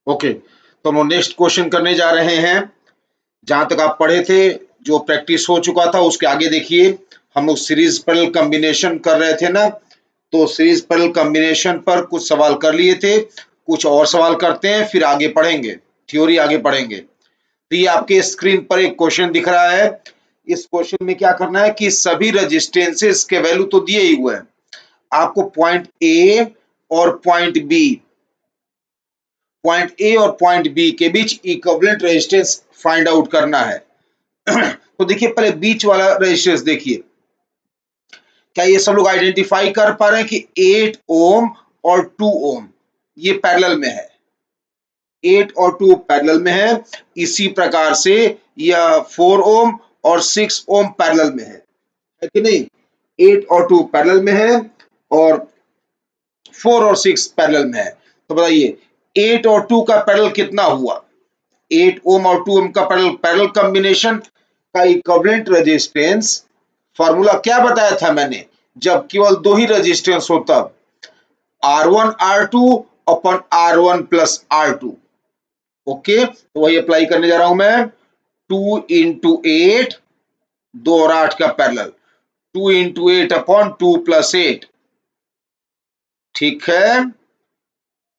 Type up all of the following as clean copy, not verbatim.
Okay, तो हम लोग नेक्स्ट क्वेश्चन करने जा रहे हैं। जहां तक आप पढ़े थे, जो प्रैक्टिस हो चुका था, उसके आगे देखिए। हम लोग सीरीज पैरेलल कॉम्बिनेशन कर रहे थे ना, तो सीरीज पैरेलल कॉम्बिनेशन पर कुछ सवाल कर लिए थे, कुछ और सवाल करते हैं, फिर आगे पढ़ेंगे, थ्योरी आगे पढ़ेंगे। तो ये आपके स्क्रीन पर एक क्वेश्चन दिख रहा है। इस क्वेश्चन में क्या करना है कि सभी रेजिस्टेंसेस के वैल्यू तो दिए ही हुए हैं, आपको पॉइंट ए और पॉइंट ए और पॉइंट बी के बीच इक्विवेलेंट रेजिस्टेंस फाइंड आउट करना है। तो देखिए, पहले बीच वाला रेजिस्टेंस देखिए, क्या ये सब लोग आइडेंटिफाई कर पा रहे हैं कि 8 ओम और 2 ओम ये पैरेलल में है, 8 और 2 पैरेलल में है। इसी प्रकार से यह 4 ओम और 6 ओम पैरेलल में है कि नहीं? 8 और 2 पैरेलल में है और 4 और 6 पैरेलल में है। तो बताइए 8 और 2 का पैरेलल कितना हुआ? 8 ओम और 2 ओम का पैरेलल कॉम्बिनेशन का इक्विवेलेंट रेजिस्टेंस, फॉर्मूला क्या बताया था मैंने? जब केवल दो ही रेजिस्टेंस हो तब R1 R2 upon R1 plus R2। Okay, तो वही अप्लाई करने जा रहा हूं मैं। 2 इंटू 8, 2 और 8 का पैरेलल, 2 इंटू 8 अपॉन 2 प्लस 8। ठीक है,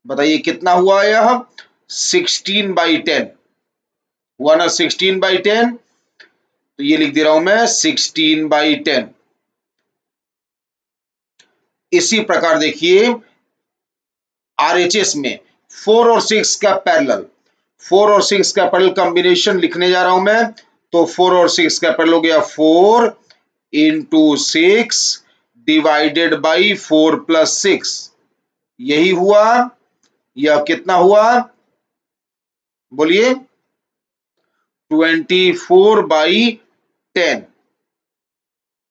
बताइए कितना हुआ यह? 16/10 हुआ ना, 16/10। तो ये लिख दे रहा हूं मैं 16/10। इसी प्रकार देखिए आरएचएस में 4 और 6 का पैरेलल, 4 और 6 का पैरेलल कॉम्बिनेशन लिखने जा रहा हूं मैं। तो 4 और 6 का पैरेलल हो गया 4 इंटू 6 डिवाइडेड बाई 4 प्लस 6। यही हुआ। यह कितना हुआ बोलिए? 24/10।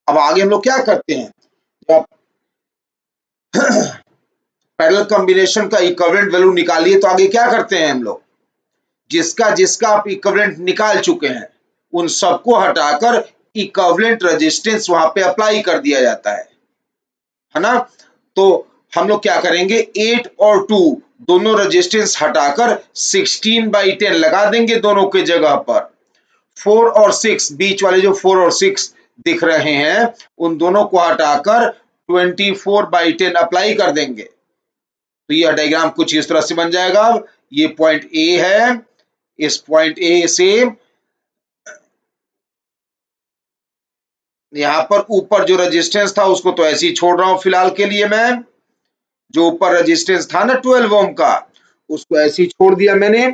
अब आगे हम लोग क्या करते हैं? जब पैरेलल कॉम्बिनेशन का इक्विवेलेंट वैल्यू निकालिए, तो आगे क्या करते हैं हम लोग? जिसका जिसका आप इक्विवेलेंट निकाल चुके हैं, उन सबको हटाकर इक्विवेलेंट रेजिस्टेंस वहां पे अप्लाई कर दिया जाता है ना? तो हम लोग क्या करेंगे, 8 और 2 दोनों रेजिस्टेंस हटाकर 16/10 लगा देंगे दोनों के जगह पर। 4 और 6 बीच वाले जो 4 और 6 दिख रहे हैं, उन दोनों को हटाकर 24/10 अप्लाई कर देंगे। तो यह डायग्राम कुछ इस तरह से बन जाएगा। ये पॉइंट ए है, इस पॉइंट ए से यहां पर ऊपर जो रेजिस्टेंस था उसको तो ऐसे ही छोड़ रहा हूं फिलहाल के लिए मैं। जो ऊपर रेजिस्टेंस था ना 12 ओम का, उसको ऐसे ही छोड़ दिया मैंने।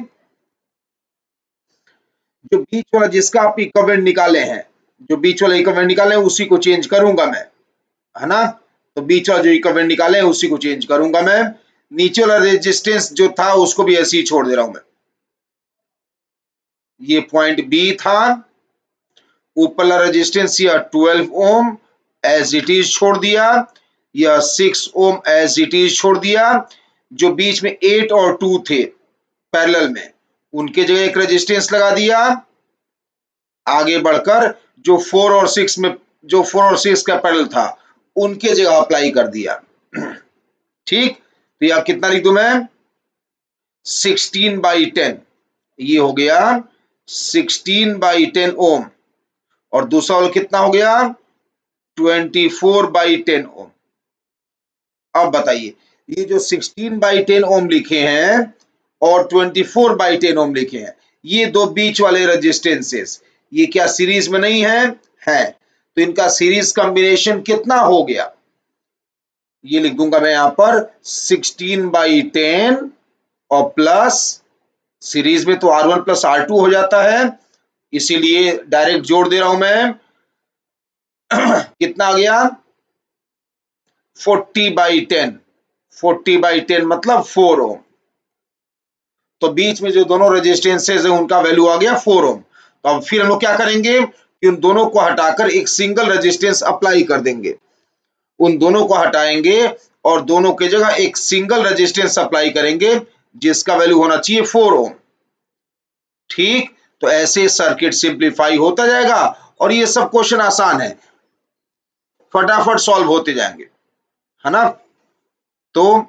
जो बीच वाला जिसका आप इक्विवेलेंट निकाले हैं, जो बीच वाला इक्विवेलेंट निकाले हैं उसी को चेंज करूंगा मैं, है ना? तो बीच वाला जो इक्विवेलेंट निकाले हैं उसी को चेंज करूंगा मैं। नीचे वाला रेजिस्टेंस जो था उसको भी ऐसे ही छोड़ दे रहा हूं मैं। ये पॉइंट बी था, ऊपर वाला रेजिस्टेंस यह 12 ओम एज इट इज छोड़ दिया, यह 6 ओम एज इट इज छोड़ दिया। जो बीच में 8 और 2 थे पैरेलल में, उनके जगह एक रेजिस्टेंस लगा दिया। आगे बढ़कर जो 4 और 6 में, जो 4 और 6 का पैरेलल था, उनके जगह अप्लाई कर दिया। ठीक, तो यह कितना लिख दूं मैं? 16/10। ये हो गया 16/10 ओम। और दूसरा वाला कितना हो गया? 24/10 ओम। अब बताइए, ये जो 16/10 ओम लिखे हैं और 24/10 ओम लिखे हैं, ये दो बीच वाले रेजिस्टेंसेस, ये क्या सीरीज में नहीं है? है। तो इनका सीरीज कॉम्बिनेशन कितना हो गया? ये लिख दूंगा मैं यहां पर 16/10 और प्लस सीरीज में तो R1 प्लस R2 हो जाता है, इसीलिए डायरेक्ट जोड़ दे रहा हूं मैं। कितना आ गया? 40/10। 40/10 मतलब 4 ओम। तो बीच में जो दोनों रेजिस्टेंसेस है उनका वैल्यू आ गया 4 ओम। तो अब फिर हम लोग क्या करेंगे कि उन दोनों को हटाकर एक सिंगल रेजिस्टेंस अप्लाई कर देंगे। उन दोनों को हटाएंगे और दोनों की जगह एक सिंगल रेजिस्टेंस अप्लाई करेंगे, जिसका वैल्यू होना चाहिए 4 ओम। ठीक, तो ऐसे सर्किट सिंप्लीफाई होता जाएगा और ये सब क्वेश्चन आसान है, फटाफट सॉल्व होते जाएंगे, है ना? तो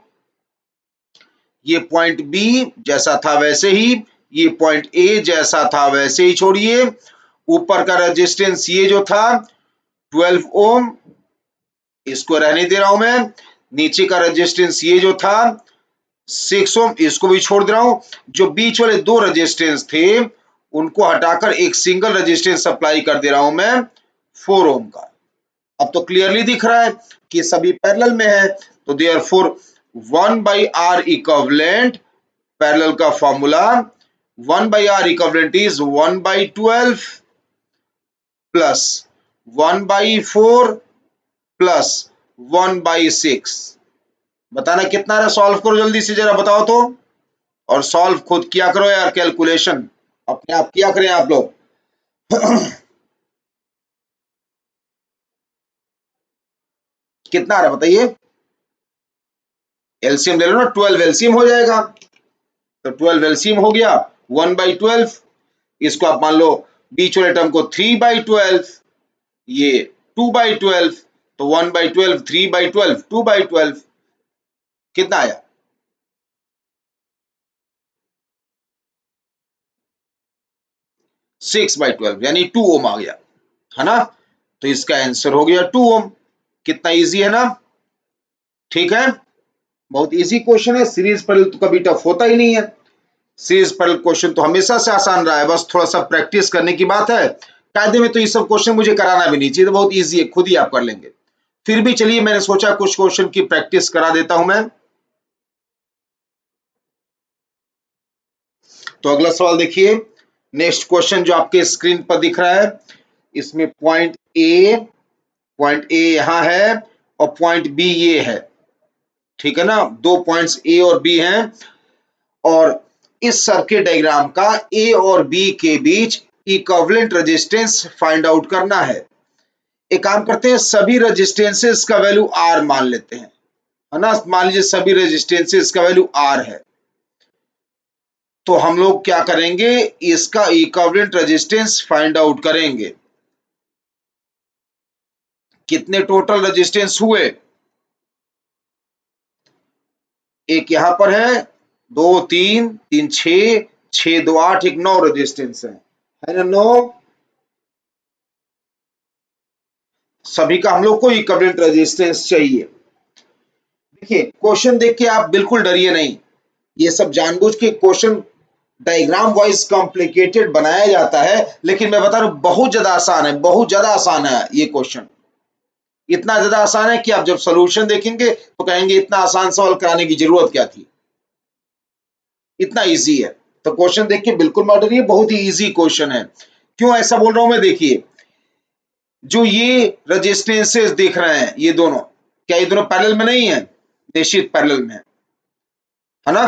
ये पॉइंट बी जैसा था वैसे ही, ये पॉइंट ए जैसा था वैसे ही छोड़िए। ऊपर का रेजिस्टेंस ये जो था 12 ओम, इसको रहने दे रहा हूं मैं। नीचे का रेजिस्टेंस ये जो था 6 ओम, इसको भी छोड़ दे रहा हूं। जो बीच वाले दो रेजिस्टेंस थे उनको हटाकर एक सिंगल रेजिस्टेंस सप्लाई कर दे रहा हूं मैं 4 ओम का। अब तो क्लियरली दिख रहा है कि सभी पैरेलल में है, तो therefore 1 by R equivalent, parallel का formula 1 by R equivalent is 1 by 12 plus 1 by 4 plus 1 by 6। बताना कितना है, सॉल्व करो जल्दी से जरा बताओ तो, और सॉल्व खुद किया करो यार, कैलकुलेशन अपने आप किया करें आप लोग। कितना आ रहा है बताइए, एलसीएम ले लो ना, 12 एलसीएम हो जाएगा। तो 12 एलसीएम हो गया 1 by 12, इसको आप मान लो बीच वाले टर्म को 3 by 12, ये 2 by 12, तो 1 by 12, 3 by 12, 2 by 12, कितना आया? 6 by 12 यानी 2 ओम आ गया, है ना। तो इसका आंसर हो गया 2 ओम। कितना इजी है ना, ठीक है। बहुत इजी क्वेश्चन है, सीरीज पर तो कभी टफ होता ही नहीं है। सीरीज पर क्वेश्चन तो हमेशा से आसान रहा है, बस थोड़ा सा प्रैक्टिस करने की बात है। कायदे में तो ये सब क्वेश्चन मुझे कराना भी नहीं चाहिए, तो बहुत इजी है, खुद ही आप कर लेंगे। फिर भी चलिए, मैंने सोचा कुछ क्वेश्चन की प्रैक्टिस करा देता हूं मैं। तो अगला सवाल देखिए, नेक्स्ट क्वेश्चन जो आपके स्क्रीन पर दिख रहा है, इसमें पॉइंट ए यहां है और पॉइंट बी ये है, ठीक है ना। दो पॉइंट्स ए और बी हैं, और इस सर्किट डायग्राम का ए और बी के बीच इक्विवेलेंट रेजिस्टेंस फाइंड आउट करना है। एक काम करते हैं, सभी रेजिस्टेंसेस का वैल्यू आर मान लेते हैं, है ना। मान लीजिए सभी रेजिस्टेंसेस का वैल्यू आर है, तो हम लोग क्या करेंगे, इसका इक्विवेलेंट रेजिस्टेंस फाइंड आउट करेंगे। कितने टोटल रेजिस्टेंस हुए, एक यहां पर है, दो तीन, तीन छह, छह दो आठ, एक 9 रेजिस्टेंस है ना, 9। सभी का हम लोग को इक्विवेलेंट रेजिस्टेंस चाहिए। देखिए क्वेश्चन देख के आप बिल्कुल डरिए नहीं, ये सब जानबूझ के क्वेश्चन डायग्राम वाइज कॉम्प्लिकेटेड बनाया जाता है, लेकिन मैं बता रहा हूं बहुत ज्यादा आसान है, बहुत ज्यादा आसान है ये क्वेश्चन। इतना ज्यादा आसान है कि आप जब सोल्यूशन देखेंगे तो कहेंगे इतना आसान सवाल कराने की जरूरत क्या थी, इतना इजी है। तो क्वेश्चन देख के बिल्कुल मत डरिए, बहुत ही इजी क्वेश्चन है। क्यों ऐसा बोल रहा हूं मैं, देखिए जो ये रजिस्टेंसेस दिख रहे हैं ये दोनों, क्या ये दोनों पैरेलल में नहीं है? निश्चित पैरेलल में है ना,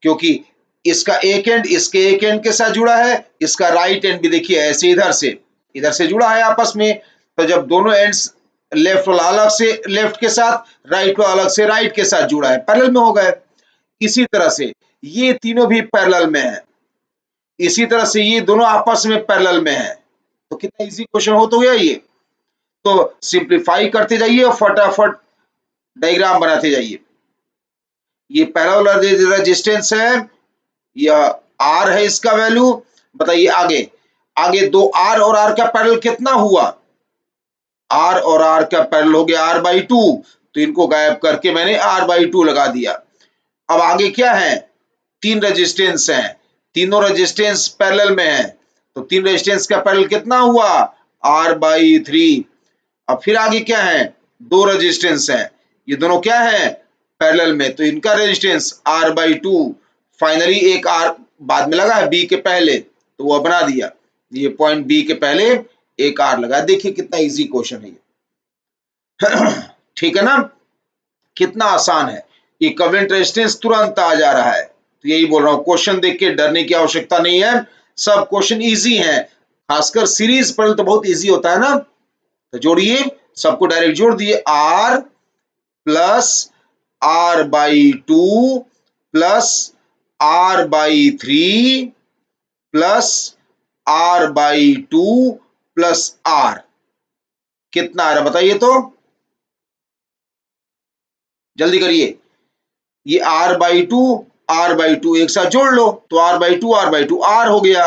क्योंकि इसका एक एंड इसके एक एंड के साथ जुड़ा है, इसका राइट एंड भी देखिए ऐसे इधर से जुड़ा है आपस में। तो जब दोनों एंड्स, लेफ्ट वाला अलग से लेफ्ट के साथ, राइट वाला अलग से राइट के साथ जुड़ा है, पैरेलल में हो गए। इसी तरह से ये तीनों भी पैरेलल में है, इसी तरह से ये दोनों आपस में पैरेलल में है। तो कितना इजी क्वेश्चन हो तो गया ये। तो सिंप्लीफाई करते जाइए और फटाफट डायग्राम बनाते जाइए। ये पैरेलल रेजिस्टेंस है, यह आर है इसका वैल्यू। बताइए आगे, आगे दो आर और आर का पैरेलल कितना हुआ, आर और आर का पैरेलल हो गया r/2, तो इनको गायब करके मैंने r/2 लगा दिया। अब आगे क्या है, तीन रेजिस्टेंस हैं, तीनों रेजिस्टेंस पैरेलल में है, तो तीन रेजिस्टेंस का पैरेलल कितना हुआ, r/3। अब फिर आगे क्या है, दो रेजिस्टेंस हैं, ये दोनों क्या है, पैरेलल में, तो इनका रेजिस्टेंस r/2। फाइनली एक r बाद में लगा है b के पहले, तो वो बना दिया, ये पॉइंट b के पहले एक r लगा। देखिए कितना इजी क्वेश्चन है ये। ठीक है ना, कितना आसान है, इक्विवेलेंट रेजिस्टेंस तुरंत आ जा रहा है। तो यही बोल रहा हूं, क्वेश्चन देख के डरने की आवश्यकता नहीं है, सब क्वेश्चन इजी हैं। खासकर सीरीज पर तो बहुत इजी होता है ना। तो जोड़िए, सबको डायरेक्ट जोड़ दिए, r plus r/2 plus r/3 plus r/2 plus r, कितना आ रहा बताइए तो, जल्दी करिए। ये r/2 R/2 एक साथ जोड़ लो तो R/2 R हो गया,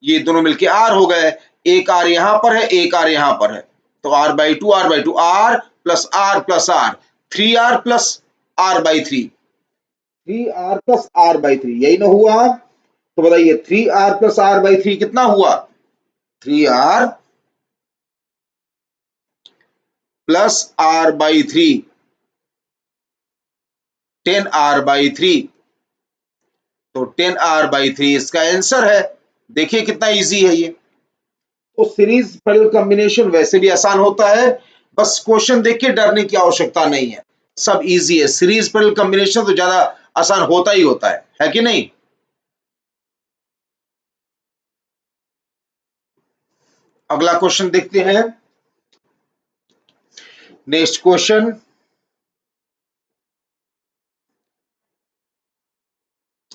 ये दोनों मिलके R हो गए, एक R यहां पर है, एक R यहां पर है, तो R/2 R plus R 3R plus R/3, 3R plus R/3 यही ना हुआ? तो बताइए 3R प्लस R/3 कितना हुआ? 3R प्लस R/3, 10R/3, तो 10R/3 इसका आंसर है। देखिए कितना इजी है ये। तो सीरीज पैरेलल कॉम्बिनेशन वैसे भी आसान होता है, बस क्वेश्चन देख के डरने की आवश्यकता नहीं है, सब इजी है। सीरीज पैरेलल कॉम्बिनेशन तो ज्यादा आसान होता ही होता है कि नहीं? अगला क्वेश्चन देखते हैं। नेक्स्ट क्वेश्चन,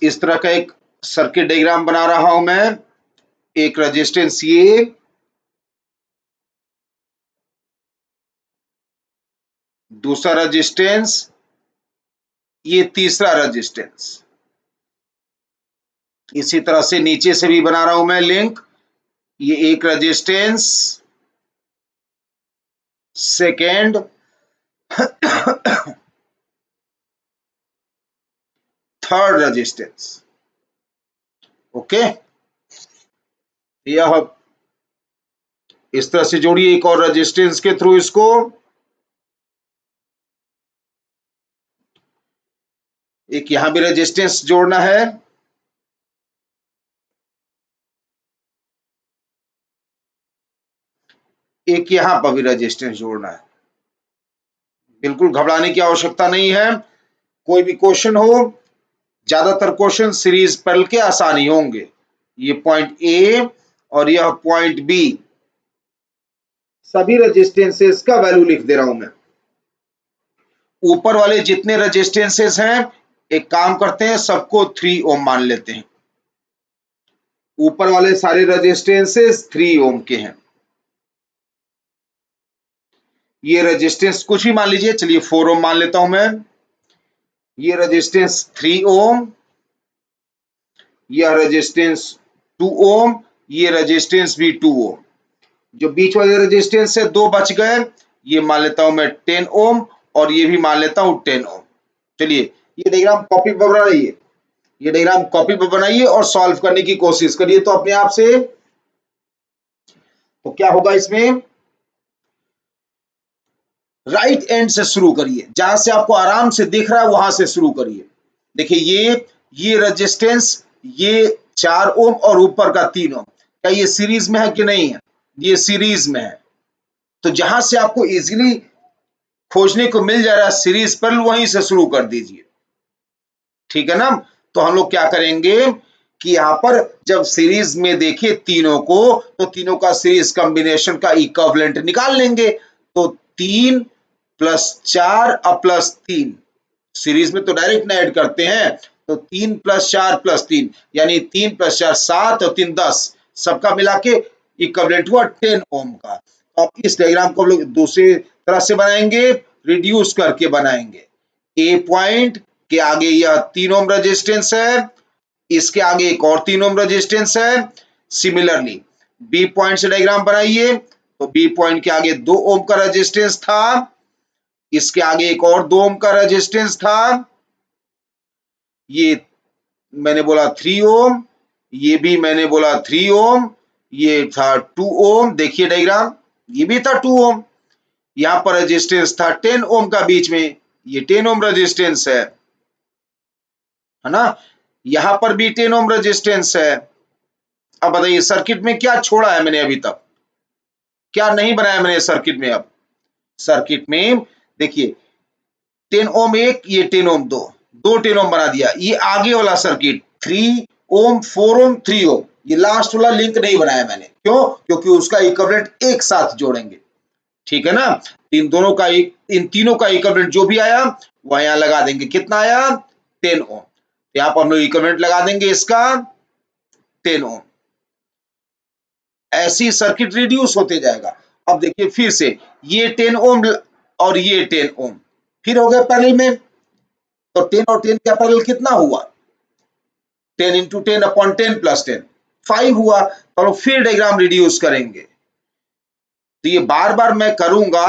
इस तरह का एक सर्किट डायग्राम बना रहा हूं मैं, एक रेजिस्टेंस ये, दूसरा रेजिस्टेंस ये, तीसरा रेजिस्टेंस, इसी तरह से नीचे से भी बना रहा हूं मैं लिंक, ये एक resistance, second, third resistance. Okay, यह इस तरह से जोड़िए एक और रेजिस्टेंस के थ्रू इसको, एक यहां भी रेजिस्टेंस जोड़ना है, एक यहां पर भी रेजिस्टेंस जोड़ना है। बिल्कुल घबराने की आवश्यकता नहीं है, कोई भी क्वेश्चन हो, ज्यादातर क्वेश्चन सीरीज पैरेलल के आसान ही होंगे। ये पॉइंट ए और यह पॉइंट बी, सभी रेजिस्टेंसेस का वैल्यू लिख दे रहा हूं मैं। ऊपर वाले जितने रेजिस्टेंसेस हैं, एक काम करते हैं सबको 3 ओम मान लेते हैं। ऊपर वाले सारे रेजिस्टेंसेस 3 ओम के हैं। ये रेजिस्टेंस कुछ भी मान लीजिए, चलिए 4 ओम मान लेता हूं मैं। ये रेजिस्टेंस 3 ओम, यह रेजिस्टेंस 2 ओम, ये रेजिस्टेंस भी 2 ओम। जो बीच वाले रेजिस्टेंस से 2 बच गए, ये मान लेता हूं मैं 10 ओम, और ये भी मान लेता हूं 10 ओम। चलिए ये डायग्राम कॉपी पर बनाइए, ये डायग्राम कॉपी पर बनाइए और सॉल्व करने की कोशिश करिए तो अपने आप से। तो क्या होगा इसमें, राइट एंड से शुरू करिए, जहां से आपको आराम से दिख रहा है वहां से शुरू करिए। देखिए ये रेजिस्टेंस, ये 4 ओम और ऊपर का 3 ओम, क्या ये सीरीज में है कि नहीं है? ये सीरीज में है। तो जहां से आपको इजीली खोजने को मिल जा रहा है सीरीज पर, वहीं से शुरू कर दीजिए, ठीक है ना? तो हम लोग क्या करेंगे कि यहां पर जब सीरीज में देखे तीनों को, तो तीनों का सीरीज कॉम्बिनेशन का इक्विवेलेंट निकाल लेंगे। तो 3 प्लस 4 और प्लस 3, सीरीज में तो डायरेक्ट ना ऐड करते हैं, तो 3 प्लस 4 प्लस 3, यानी 3 प्लस 4 7 और 3 10, सबका मिला के इक्विवेलेंट हुआ 10 ओम का। तो अब इस डायग्राम को हम लोग दूसरी तरह से बनाएंगे, रिड्यूस करके बनाएंगे। ए पॉइंट के आगे यह 3 ओम रेजिस्टेंस है, इसके आगे एक और 3 ओम रेजिस्टेंस है। सिमिलरली बी पॉइंट से डायग्राम बनाइए, तो बी पॉइंट के आगे 2 ओम का रेजिस्टेंस था, इसके आगे एक और 2 ओम का रेजिस्टेंस था, ये मैंने बोला 3 ओम, ये भी मैंने बोला 3 ओम, ये था 2 ओम, देखिए डायग्राम, ये भी था 2 ओम, यहां पर रेजिस्टेंस था 10 ओम का बीच में, ये 10 ओम रेजिस्टेंस है ना? यहां पर भी 10 ओम रेजिस्टेंस है। अब बताइए सर्किट में क्या छोड़ा है मैंने अभी तक, क्या नहीं बनाया मैंने सर्किट में? अब सर्किट में देखिए 10 ओम एक, ये 10 ओम दो, 10 ओम बना दिया। ये आगे वाला सर्किट 3 ओम 4 ओम 3 ओम, ये लास्ट वाला लिंक नहीं बनाया मैंने, क्यों? क्योंकि उसका इक्विवेलेंट एक साथ जोड़ेंगे, ठीक है ना? इन तीनों का इक्विवेलेंट जो भी आया वह यहां लगा देंगे। कितना आया? 10 ओम। यहां पर हम लोग इक्विवेलेंट लगा देंगे इसका 10 ओम। ऐसी सर्किट रिड्यूस होते जाएगा। अब देखिए फिर से ये 10 ओम और ये 10 ओम फिर हो गए पैरेलल में, तो 10 और 10 का पैरेलल कितना हुआ? 10 इंटू 10 अपॉन 10 प्लस 10 5 हुआ। तो फिर डायग्राम रिड्यूस करेंगे। तो ये बार बार मैं करूंगा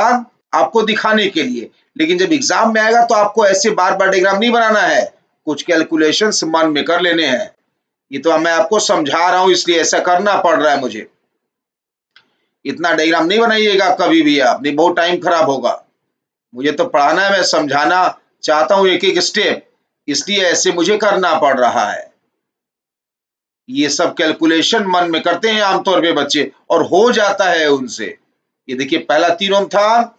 आपको दिखाने के लिए, लेकिन जब एग्जाम में आएगा तो आपको ऐसे बार बार डायग्राम नहीं बनाना है, कुछ कैलकुलेशंस मन में कर लेने हैं। ये तो मैं आपको समझा रहा हूं इसलिए ऐसा करना पड़ रहा है मुझे। इतना डायग्राम नहीं बनाइएगा कभी भी आप, नहीं बहुत टाइम खराब होगा। मुझे तो पढ़ाना है, मैं समझाना चाहता हूं एक एक स्टेप, इसलिए ऐसे मुझे करना पड़ रहा है। ये सब कैलकुलेशन मन में करते हैं आमतौर पे बच्चे और हो जाता है उनसे। ये देखिए पहला 3 ओम था,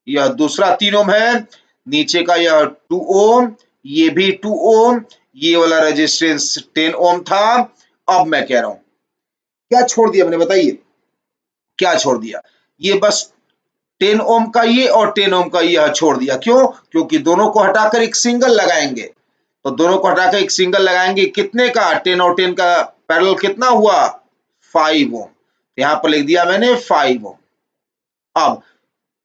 यह दूसरा 3 ओम है, नीचे का यह 2 ओम, ये भी 2 ओम, ये वाला रेजिस्टेंस 10 ओम था। अब मैं कह रहा हूं क्या छोड़ दिया मैंने, बताइए क्या छोड़ दिया? ये बस 10 ओम का ये और 10 ओम का यह छोड़ दिया। क्यों? क्योंकि दोनों को हटाकर एक सिंगल लगाएंगे। तो दोनों को हटाकर एक सिंगल लगाएंगे, कितने का? 10 और 10 का पैरेलल कितना हुआ? 5 ओम। यहां पर लिख दिया मैंने 5 ओम। अब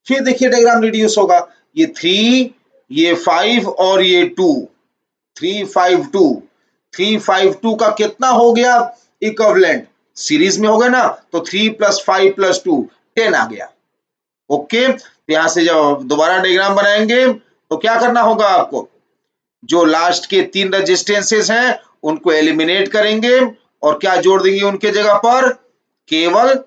फिर देखिए डायग्राम रिड्यूस होगा, ये 3, ये 5 और ये 2, 352, 352 का कितना हो गया इक्विवेलेंट? सीरीज में हो गया ना, तो 3 प्लस 5 प्लस 2 10 आ गया। ओके, तो यहां से जब दोबारा डायग्राम बनाएंगे तो क्या करना होगा आपको? जो लास्ट के 3 रेजिस्टेंसेस हैं उनको एलिमिनेट करेंगे और क्या जोड़ देंगे उनके जगह पर? केवल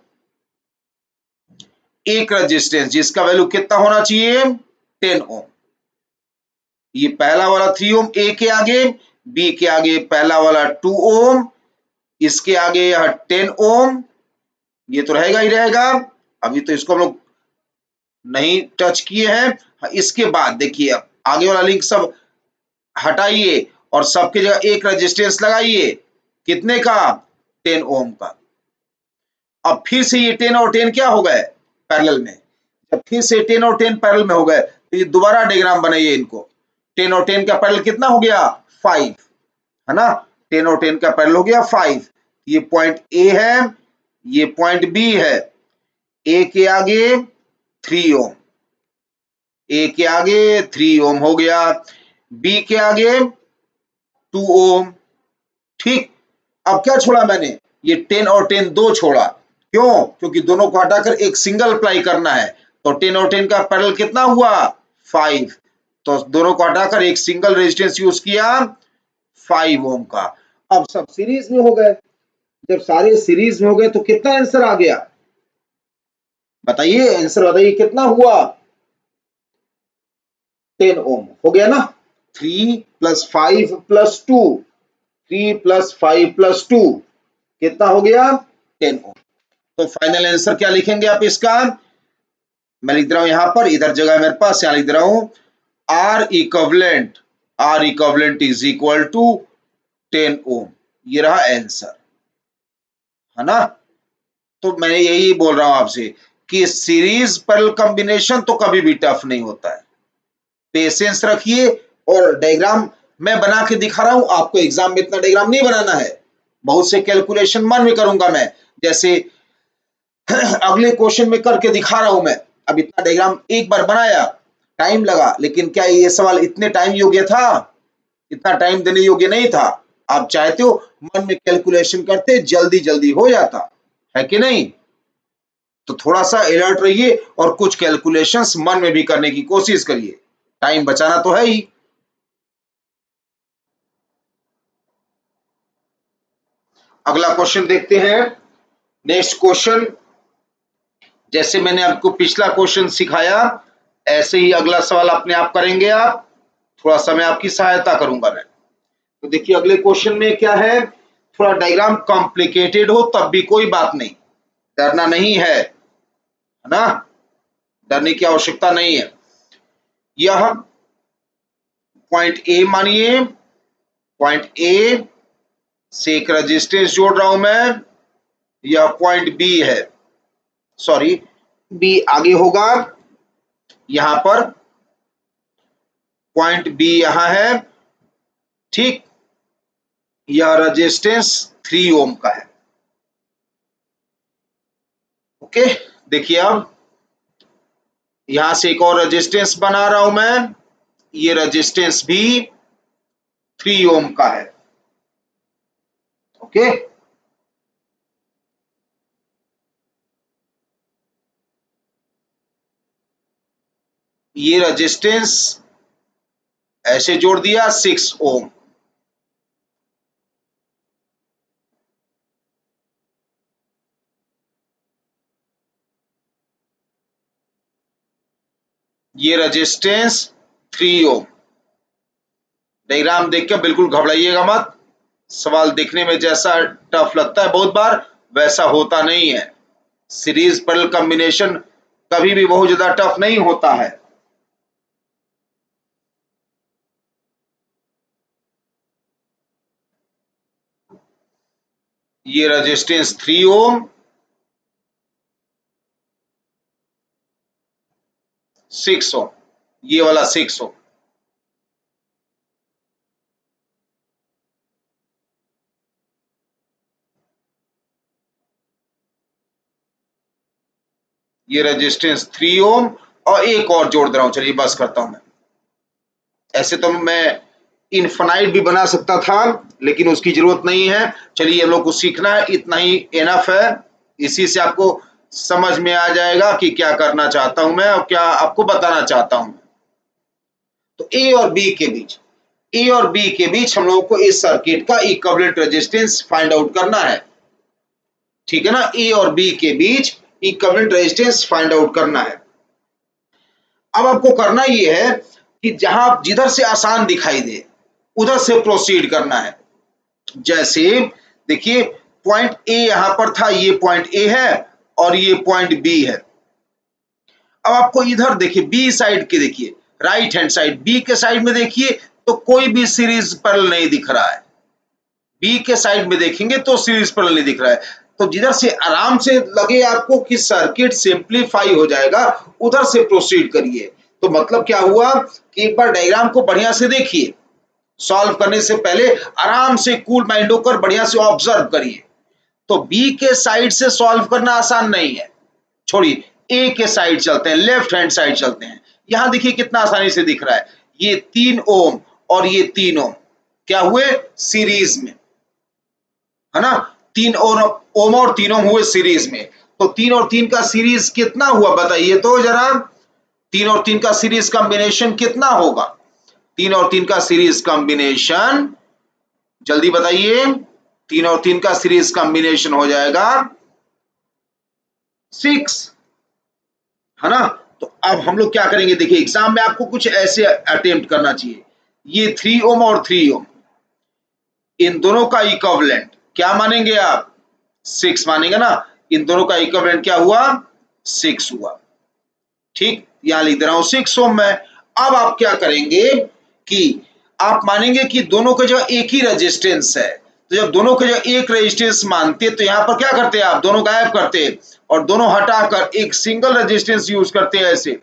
एक रेजिस्टेंस जिसका वैल्यू कितना होना चाहिए? 10 ओम। ये पहला वाला 3 ओम ए के आगे, बी के आगे पहला वाला 2 ओम, इसके आगे यह 10 ओम, ये तो रहेगा ही रहेगा। अभी तो इसको हम लोग नहीं टच किए हैं। इसके बाद देखिए अब आगे वाला लिंक सब हटाइए और सबके जगह एक रेजिस्टेंस लगाइए, कितने का? 10 ओम का। अब फिर से ये 10 और 10 क्या हो गए? पैरेलल में। जब फिर से 10 और 10 पैरेलल में हो गए तो ये दोबारा डायग्राम बनाइए इनको। 10 और 10 का पैरेलल कितना हो गया? 5, है ना? 10 और 10 का पैरेलल हो गया 5। ये पॉइंट ए है, ये पॉइंट बी है। ए के आगे 3 ओम, ए के आगे 3 ओम हो गया, बी के आगे 2 ओम। ठीक, अब क्या छोड़ा मैंने? ये 10 और 10 दो छोड़ा। क्यों? क्योंकि दोनों को हटाकर एक सिंगल अप्लाई करना है। तो 10 और 10 का पैरेलल कितना हुआ? 5। तो दोनों को हटाकर एक सिंगल रेजिस्टेंस यूज किया 5 ओम का। अब सब सीरीज में हो गए। जब सारे सीरीज में हो गए तो कितना आंसर आ गया? बताइए आंसर, बताइए कितना हुआ? 10 ओम हो गया ना। 3 प्लस 5 प्लस 2, 3 प्लस 5 प्लस 2 कितना हो गया? 10 ओम। तो फाइनल आंसर क्या लिखेंगे आप इसका? मैं लिख रहा हूं यहां पर, इधर जगह है मेरे पास, यहां लिख रहा हूं R equivalent is equal to 10 ohm. ये रहा आंसर, है ना? तो मैं यही बोल रहा हूं आपसे कि सीरीज पैरेलल कॉम्बिनेशन तो कभी भी टफ नहीं होता है। पेशेंस रखिए और डायग्राम मैं बना के दिखा रहा हूं आपको। एग्जाम में इतना डायग्राम नहीं बनाना है, बहुत से कैलकुलेशन मन में करूंगा मैं, जैसे अगले क्वेश्चन में करके दिखा रहा हूं मैं। अब इतना डायग्राम एक बार बनाया, टाइम लगा, लेकिन क्या ये सवाल इतने टाइम योग्य था? इतना टाइम देने योग्य नहीं था। आप चाहते हो मन में कैलकुलेशन करते जल्दी जल्दी हो जाता है कि नहीं? तो थोड़ा सा अलर्ट रहिए और कुछ कैलकुलेशंस मन में भी करने की कोशिश करिए, टाइम बचाना तो है ही। अगला क्वेश्चन देखते हैं। नेक्स्ट क्वेश्चन, जैसे मैंने आपको पिछला क्वेश्चन सिखाया ऐसे ही अगला सवाल अपने आप करेंगे आप। थोड़ा सा मैं आपकी सहायता करूंगा मैं। तो देखिए अगले क्वेश्चन में क्या है, थोड़ा डायग्राम कॉम्प्लिकेटेड हो तब भी कोई बात नहीं, डरना नहीं है ना? डरने की आवश्यकता नहीं है। यह पॉइंट ए मानिए, पॉइंट ए से एक रेजिस्टेंस जोड़ रहा हूं मैं। यह पॉइंट बी है, सॉरी बी आगे होगा, यहां पर पॉइंट बी यहां है। ठीक, यह रेजिस्टेंस 3 ओम का है। ओके, देखिए अब यहां से एक और रेजिस्टेंस बना रहा हूं मैं, ये रेजिस्टेंस भी 3 ओम का है। ओके। ये रेजिस्टेंस ऐसे जोड़ दिया 6 ओम, ये रेजिस्टेंस 3 ओम। डायग्राम देख के बिल्कुल घबराइएगा मत, सवाल देखने में जैसा टफ लगता है बहुत बार वैसा होता नहीं है। सीरीज पैरेलल कॉम्बिनेशन कभी भी बहुत ज्यादा टफ नहीं होता है। ये रेजिस्टेंस 3 ओम, 6 ओम, ये वाला 6 ओम, ये रेजिस्टेंस 3 ओम और एक और जोड़ दे रहा हूं। चलिए बस करता हूं मैं। ऐसे तो मैं इनफाइनाइट भी बना सकता था लेकिन उसकी जरूरत नहीं है। चलिए हम लोग को सीखना है, इतना ही एनफ है। इसी से आपको समझ में आ जाएगा कि क्या करना चाहता हूं मैं और क्या आपको बताना चाहता हूं। तो ए और बी के बीच, ए और बी के बीच हम लोगों को इस सर्किट का इक्विवेलेंट रेजिस्टेंस फाइंड आउट करना है। ठीक है ना, ए और बी के बीच इक्विवेलेंट रेजिस्टेंस फाइंड आउट करना है। अब आपको करना ये है कि जहां जिधर से आसान दिखाई दे उधर से प्रोसीड करना है। जैसे देखिए पॉइंट ए यहां पर था, ये पॉइंट ए है और ये पॉइंट बी है। अब आपको इधर देखिए बी साइड के, देखिए राइट हैंड साइड बी के साइड में देखिए तो कोई भी सीरीज पैरेलल नहीं दिख रहा है। बी के साइड में देखेंगे तो सीरीज पैरेलल नहीं दिख रहा है। तो जिधर से आराम से लगे आपको कि सर्किट सिंपलीफाई हो जाएगा उधर से प्रोसीड करिए। तो मतलब क्या हुआ कि एक बार डायग्राम को बढ़िया से देखिए, सॉल्व करने से पहले आराम से कूल माइंड होकर बढ़िया से ऑब्जर्व करिए। तो बी के साइड से सॉल्व करना आसान नहीं है, छोड़िए ए के साइड चलते हैं, लेफ्ट हैंड साइड चलते हैं। यहां देखिए कितना आसानी से दिख रहा है, ये 3 ओम और ये 3 ओम क्या हुए सीरीज में, है ना। 3 ओम और 3 ओम हुए सीरीज में। तो 3 और 3 का सीरीज कितना हुआ बताइए तो जरा। 3 और 3 का सीरीज कॉम्बिनेशन कितना होगा? 3 और 3 का सीरीज कॉम्बिनेशन जल्दी बताइए। 3 और 3 का सीरीज कॉम्बिनेशन हो जाएगा 6, है ना। तो अब हम लोग क्या करेंगे, देखिए एग्जाम में आपको कुछ ऐसे अटेम्प्ट करना चाहिए। ये 3 ओम और 3 ओम, इन दोनों का इक्विवेलेंट क्या मानेंगे आप? 6 मानेंगे ना। इन दोनों का इक्विवेलेंट क्या हुआ? 6 हुआ। ठीक, यहां लिख दे रहा हूं 6 ओम में। अब आप क्या करेंगे कि आप मानेंगे कि दोनों का जो एक ही रेजिस्टेंस है। तो जब दोनों का जो एक रेजिस्टेंस मानते तो यहां पर क्या करते हैं आप, दोनों गायब करते और दोनों हटाकर एक सिंगल रेजिस्टेंस यूज करते हैं। ऐसे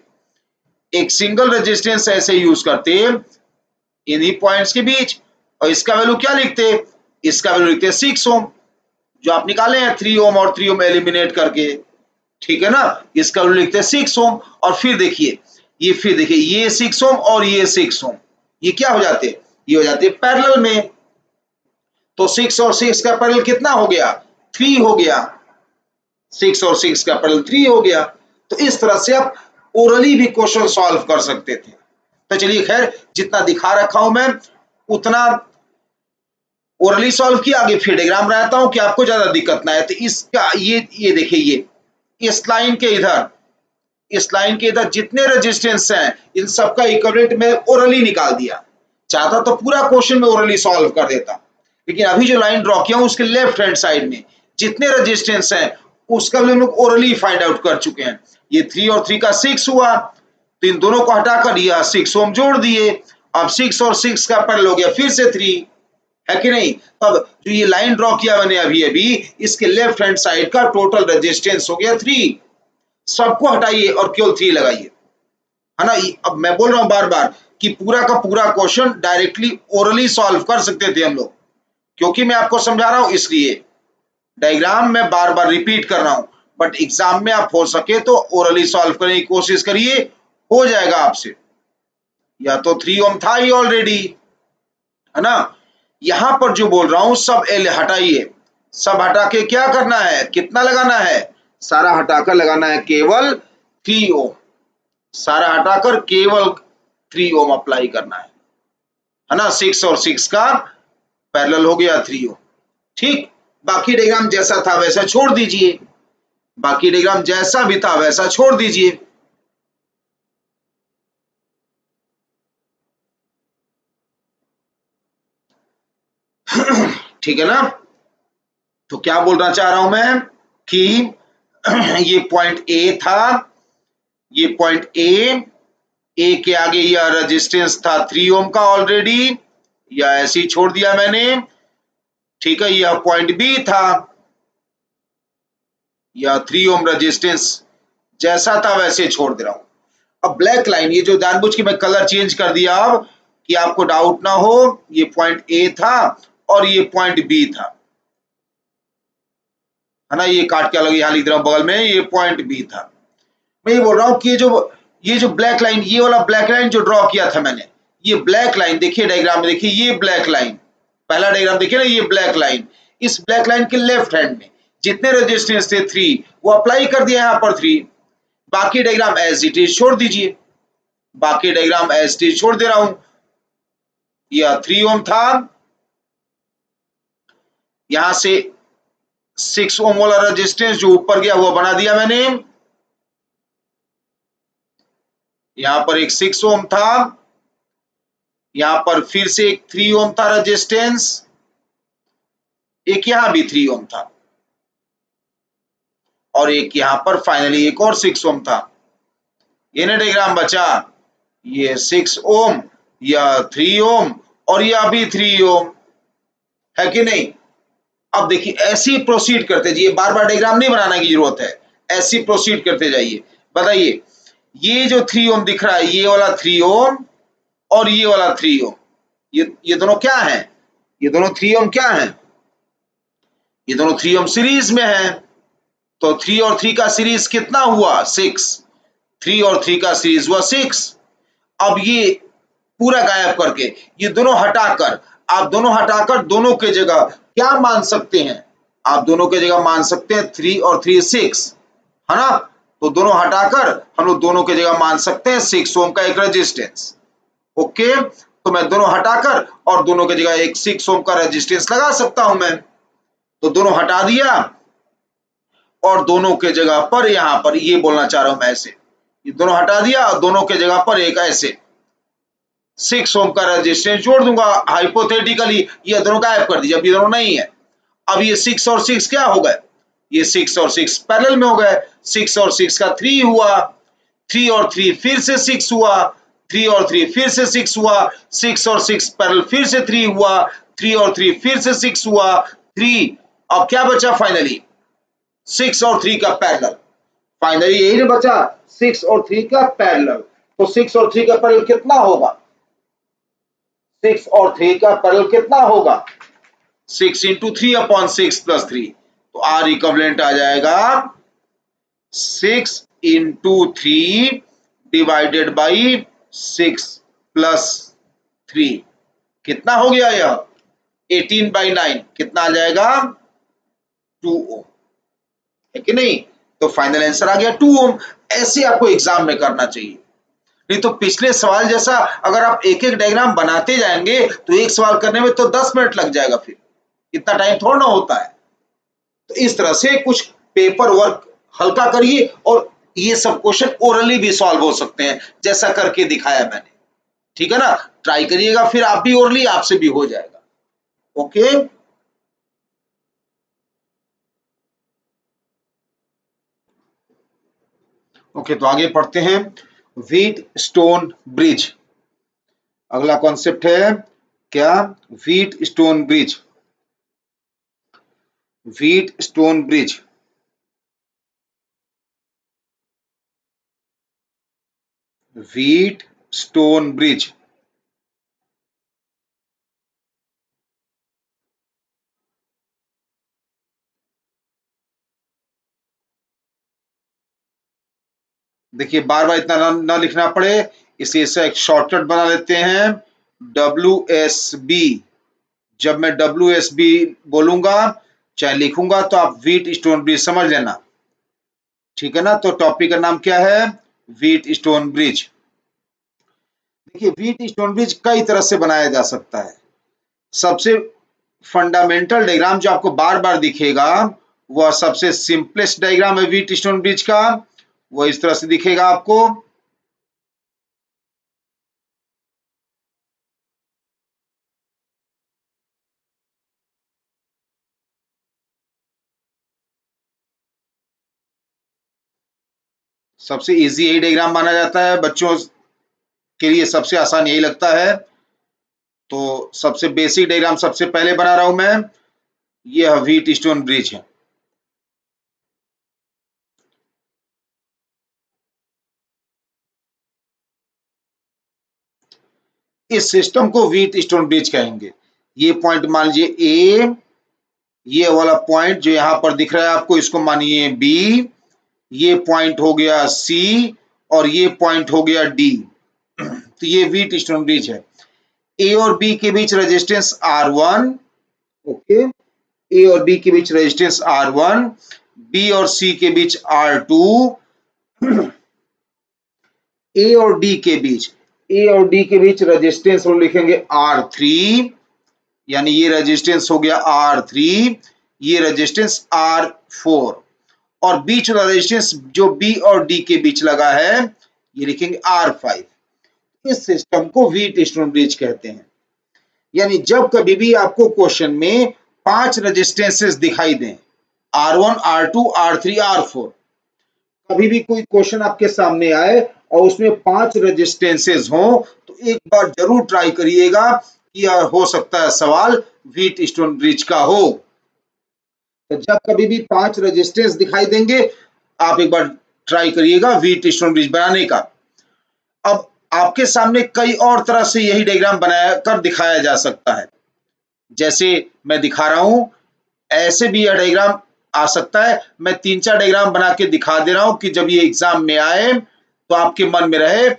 एक सिंगल रेजिस्टेंस ऐसे यूज करते इन्हीं पॉइंट्स के बीच, और इसका वैल्यू क्या लिखते, इसका वैल्यू लिखते 6 ओम जो आप निकाले हैं 3 ओम और 3 ओम एलिमिनेट करके। ठीक है ना, इसका वैल्यू लिखते 6 ओम। और फिर देखिए ये 6 ओम और ये 6 ओम ये क्या हो जाते, ये हो जाते पैरेलल में। तो 6 और 6 का पैरेलल कितना हो गया? 3 हो गया। 6 और 6 का पैरेलल 3 हो गया। तो इस तरह से आप ओरली भी क्वेश्चन सॉल्व कर सकते थे। तो चलिए खैर, जितना दिखा रखा हूं मैं उतना ओरली सॉल्व किया, आगे फिर डायग्राम बनाता हूं कि आपको ज्यादा दिक्कत ना है। तो इसका ये देखिए, ये इस लाइन के इधर, इस लाइन के इधर जितने रेजिस्टेंस हैं इन सबका इक्विवेलेंट में ओरली निकाल दिया। चाहता तो पूरा क्वेश्चन में ओरली सॉल्व कर देता, लेकिन अभी जो लाइन ड्रॉ किया हूं उसके लेफ्ट हैंड साइड में जितने रेजिस्टेंस हैं उसका भी हम लोग ओरली फाइंड आउट कर चुके हैं। ये 3 और 3 का 6 हुआ, तो इन दोनों को हटाकर यह 6 ओम जोड़ दिए। अब 6 और 6 का पैरेलल हो गया फिर से 3, है कि नहीं। अब जो ये लाइन ड्रॉ किया मैंने अभी अभी, इसके लेफ्ट हैंड साइड का टोटल रेजिस्टेंस हो गया 3। सबको हटाइए और केवल 3 लगाइए, है ना। अब मैं बोल रहा हूं बार बार कि पूरा का पूरा क्वेश्चन डायरेक्टली ओरली सॉल्व कर सकते थे हम लोग, क्योंकि मैं आपको समझा रहा हूं इसलिए डायग्राम में बार बार रिपीट कर रहा हूं। बट एग्जाम में आप हो सके तो ओरली सॉल्व करने की कोशिश करिए, हो जाएगा आपसे। या तो 3 ओम था ही ऑलरेडी, है ना। यहां पर जो बोल रहा हूं सब एल हटाइए, सब हटा के क्या करना है, कितना लगाना है, सारा हटाकर लगाना है केवल 3 ओम, सारा हटाकर केवल 3 ओम अप्लाई करना है ना। 6 और 6 का पैरेलल हो गया 3 ओम। ठीक, बाकी डायग्राम जैसा था वैसा छोड़ दीजिए, बाकी डायग्राम जैसा भी था वैसा छोड़ दीजिए। ठीक है ना। तो क्या बोलना चाह रहा हूं मैं कि ये पॉइंट ए था, ये पॉइंट ए के आगे यह रेजिस्टेंस था 3 ओम का ऑलरेडी, या ऐसे ही छोड़ दिया मैंने। ठीक है, यह पॉइंट बी था, यह 3 ओम रेजिस्टेंस जैसा था वैसे छोड़ दे रहा हूं। अब ब्लैक लाइन, ये जो जानबूझ के मैं कलर चेंज कर दिया अब कि आपको डाउट ना हो, ये पॉइंट ए था और ये पॉइंट बी था, है ना। ये काट के अलग यहां लिख रहा हूं बगल में, ये पॉइंट बी था। मैं ये बोल रहा हूं कि ये जो ब्लैक लाइन, ये वाला ब्लैक लाइन जो ड्रॉ किया था मैंने, ये ब्लैक लाइन देखिए डायग्राम में, देखिए ये ब्लैक लाइन, पहला डायग्राम देखिए ना, ये ब्लैक लाइन, इस ब्लैक लाइन के लेफ्ट हैंड में जितने रेजिस्टेंस थे 3 वो अप्लाई कर दिया यहां पर 3, बाकी डायग्राम एज इट इज छोड़ दीजिए, बाकी डायग्राम एज इट इज छोड़ दे रहा हूं। यह 3 ओम था, यहां से 6 ओम वाला रेजिस्टेंस जो ऊपर गया वो बना दिया मैंने, यहां पर एक 6 ओम था, यहां पर फिर से एक 3 ओम था रेजिस्टेंस, एक यहां भी 3 ओम था, और एक यहां पर फाइनली एक और 6 ओम था। ये ना डायग्राम बचा, ये 6 ओम, यह 3 ओम और यह भी 3 ओम, है कि नहीं। अब देखिए ऐसे ही प्रोसीड करते जाइए, बार बार डायग्राम नहीं बनाने की जरूरत है, ऐसे ही प्रोसीड करते जाइए। बताइए, ये जो 3 ओम दिख रहा है, ये वाला 3 ओम और ये वाला 3 ओम, ये दोनों क्या है, ये दोनों 3 ओम क्या है, ये दोनों 3 ओम सीरीज में है। तो 3 और 3 का सीरीज कितना हुआ, 6, 3 और 3 का सीरीज हुआ 6। अब ये पूरा गायब करके, ये दोनों हटाकर, आप दोनों हटाकर दोनों के जगह क्या मान सकते हैं, आप दोनों के जगह मान सकते हैं 3 और 3 6, है ना। तो दोनों हटाकर हम लोग दोनों के जगह मान सकते हैं 6 ओम का एक रेजिस्टेंस। ओके, तो मैं दोनों हटाकर और दोनों के जगह एक 6 ओम का रेजिस्टेंस लगा सकता हूं मैं। तो दोनों हटा दिया और दोनों के जगह पर यहां पर, ये बोलना चाह रहा हूं मैं ऐसे, ये दोनों हटा दिया और दोनों के जगह पर एक ऐसे 6 ओम का रेजिस्टेंस जोड़ दूंगा। हाइपोथेटिकली ये दोनों गायब कर दीजिए, अब ये दोनों नहीं है। अब ये 6 और 6 क्या हो गए, ये 6 और 6 पैरेलल में हो गए, 6 और 6 का 3 हुआ, 3 और 3 फिर से 6 हुआ, 3 और 3 फिर से 6 हुआ, 6 और 6 पैरेलल फिर से 3 हुआ, 3 और 3 फिर से 6 हुआ, 3। अब क्या बचा फाइनली, 6 और 3 का पैरेलल, फाइनली यही ना बचा, 6 और 3 का पैरेलल। तो 6 और 3 का पैरेलल कितना होगा, 6 और 3 का पैरेलल कितना होगा, 6 इंटू 3/6 प्लस 3, तो आर इक्विवेलेंट आ जाएगा 6 इंटू 3 डिवाइडेड बाई 6 प्लस 3, कितना हो गया यह 18/9, कितना आ जाएगा 2 ओम, है कि नहीं। तो फाइनल आंसर आ गया 2 ओम। ऐसे आपको एग्जाम में करना चाहिए, नहीं तो पिछले सवाल जैसा अगर आप एक एक डायग्राम बनाते जाएंगे तो एक सवाल करने में तो 10 मिनट लग जाएगा, फिर इतना टाइम थोड़ा ना होता है। तो इस तरह से कुछ पेपर वर्क हल्का करिए, और ये सब क्वेश्चन ओरली भी सॉल्व हो सकते हैं जैसा करके दिखाया मैंने, ठीक है ना। ट्राई करिएगा, फिर आप भी ओरली आपसे भी हो जाएगा। ओके, ओके, तो आगे पढ़ते हैं। व्हीट स्टोन ब्रिज, अगला कॉन्सेप्ट है क्या, Wheatstone bridge, wheat stone bridge. Wheat stone bridge, देखिए बार बार इतना ना लिखना पड़े, इसलिए इसे एक शॉर्टकट बना लेते हैं, WSB, जब मैं WSB बोलूंगा चाहे लिखूंगा तो आप व्हीट स्टोन ब्रिज समझ लेना, ठीक है ना। तो टॉपिक का नाम क्या है, व्हीट स्टोन ब्रिज। देखिए व्हीट स्टोन ब्रिज कई तरह से बनाया जा सकता है। सबसे फंडामेंटल डायग्राम जो आपको बार बार दिखेगा वह सबसे सिंपलेस्ट डायग्राम है व्हीट स्टोन ब्रिज का, वो इस तरह से दिखेगा आपको। सबसे इजी यही डायग्राम माना जाता है, बच्चों के लिए सबसे आसान यही लगता है। तो सबसे बेसिक डायग्राम सबसे पहले बना रहा हूं मैं, यह व्हीट स्टोन ब्रिज है। इस सिस्टम को व्हीट स्टोन ब्रिज कहेंगे। ये पॉइंट मान लीजिए ए, ये वाला पॉइंट जो यहां पर दिख रहा है आपको इसको मानिए बी, ये पॉइंट हो गया सी और ये पॉइंट हो गया डी। तो ये व्हीट स्टोन ब्रिज है। ए और बी के बीच रेजिस्टेंस R1, ओके, ए और बी के बीच रेजिस्टेंस R1, बी और सी के बीच R2, ए और डी के बीच, ए और डी के बीच रेजिस्टेंस हम लिखेंगे R3, यानी ये रेजिस्टेंस हो गया R3, ये रेजिस्टेंस R4, और बीच वाला रेजिस्टेंस जो बी और डी के बीच लगा है ये लिखेंगे R5। इस सिस्टम को व्हीट स्टोन ब्रिज कहते हैं। यानी जब कभी भी आपको क्वेश्चन में 5 रेजिस्टेंसेस दिखाई दें, R1, R2, R3, R4, कभी भी कोई क्वेश्चन आपके सामने आए और उसमें 5 रेजिस्टेंसेस हों तो एक बार जरूर ट्राई करिएगा कि यह हो सकता है सवाल व्हीट स्टोन ब्रिज का हो। तो जब कभी भी 5 रेजिस्टेंस दिखाई देंगे आप एक बार ट्राई करिएगा व्हीट स्टोन ब्रिज बनाने का। अब आपके सामने कई और तरह से यही डायग्राम बनाया कर दिखाया जा सकता है, जैसे मैं दिखा रहा हूं ऐसे भी यह डायग्राम आ सकता है। मैं 3-4 डायग्राम बना के दिखा दे रहा हूं कि जब ये एग्जाम में आए तो आपके मन में रहे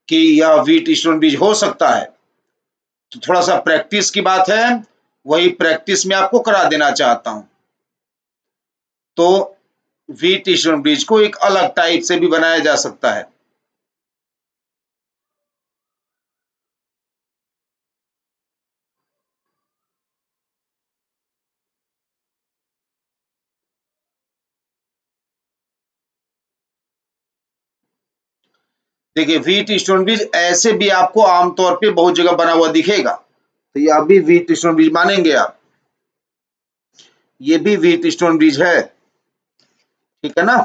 कि यह व्हीट स्टोन ब्रिज हो सकता है। तो थोड़ा सा प्रैक्टिस की बात है, वही प्रैक्टिस में आपको करा देना चाहता हूं। तो व्हीट स्टोन ब्रिज को एक अलग टाइप से भी बनाया जा सकता है। देखिए व्हीट स्टोन ब्रिज ऐसे भी आपको आमतौर पे बहुत जगह बना हुआ दिखेगा, तो ये भी व्हीट स्टोन ब्रिज मानेंगे आप, ये भी व्हीट स्टोन ब्रिज है, ठीक है ना।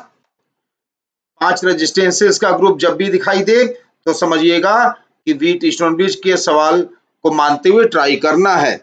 5 रेजिस्टेंसेस का ग्रुप जब भी दिखाई दे तो समझिएगा कि व्हीट स्टोन ब्रिज के सवाल को मानते हुए ट्राई करना है।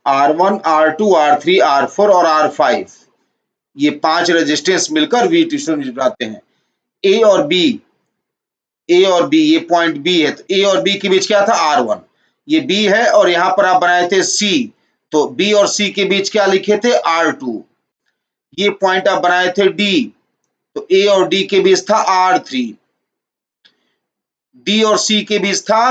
R1, R2, R3, R4 और R5, ये 5 रेजिस्टेंस मिलकर व्हीट स्टोन ब्रिज बनाते हैं। ए और बी, ए और बी, ये पॉइंट बी है, तो ए और बी के बीच क्या था R1, ये बी है, और यहां पर आप बनाए थे सी, तो बी और सी के बीच क्या लिखे थे R2, ये पॉइंट आप बनाए थे डी, तो ए और डी के बीच था R3, डी और सी के बीच था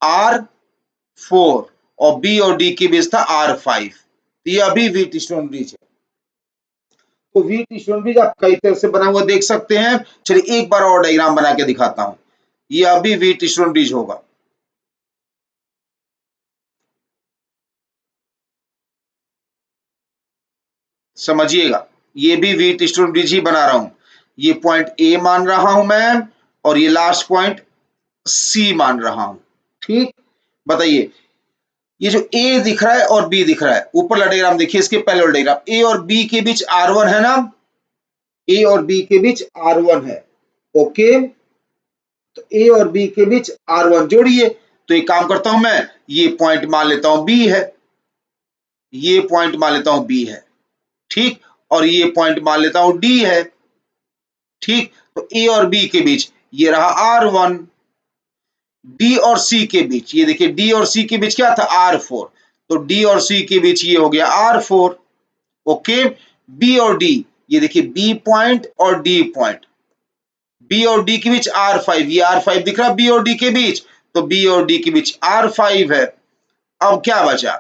R4, और बी और डी के बीच था R5। तो ये अभी व्हीट स्टोन ब्रिज है। तो व्हीट स्टोन ब्रिज आप कई तरह से बना हुआ देख सकते हैं। चलिए एक बार और डायग्राम बना के दिखाता हूं, ये अभी व्हीट स्टोन ब्रिज होगा। समझिएगा ये भी व्हीट स्टोन ब्रिज ही बना रहा हूं। ये पॉइंट ए मान रहा हूं मैं, और ये लास्ट पॉइंट सी मान रहा हूं, ठीक। बताइए ये जो ए दिख रहा है और बी दिख रहा है, ऊपर वाला डायग्राम देखिए, इसके पहले वाला डायग्राम, ए और बी के बीच R1 है ना, ए और बी के बीच R1 है, ओके। तो ए और बी के बीच R1 जोड़िए, तो एक काम करता हूं मैं, ये पॉइंट मान लेता हूं बी है, ये पॉइंट मान लेता हूं बी है, ठीक, और ये पॉइंट मान लेता हूं डी है, ठीक। तो ए और बी के बीच ये रहा R1, डी और सी के बीच, ये देखिए डी और सी के बीच क्या था, R4, तो डी और सी के बीच ये हो गया R4, ओके। बी और डी, ये देखिए बी पॉइंट और डी पॉइंट, बी और डी के बीच R5, ये R5 दिख रहा है बी और डी के बीच, तो बी और डी के बीच R5 है। अब क्या बचा,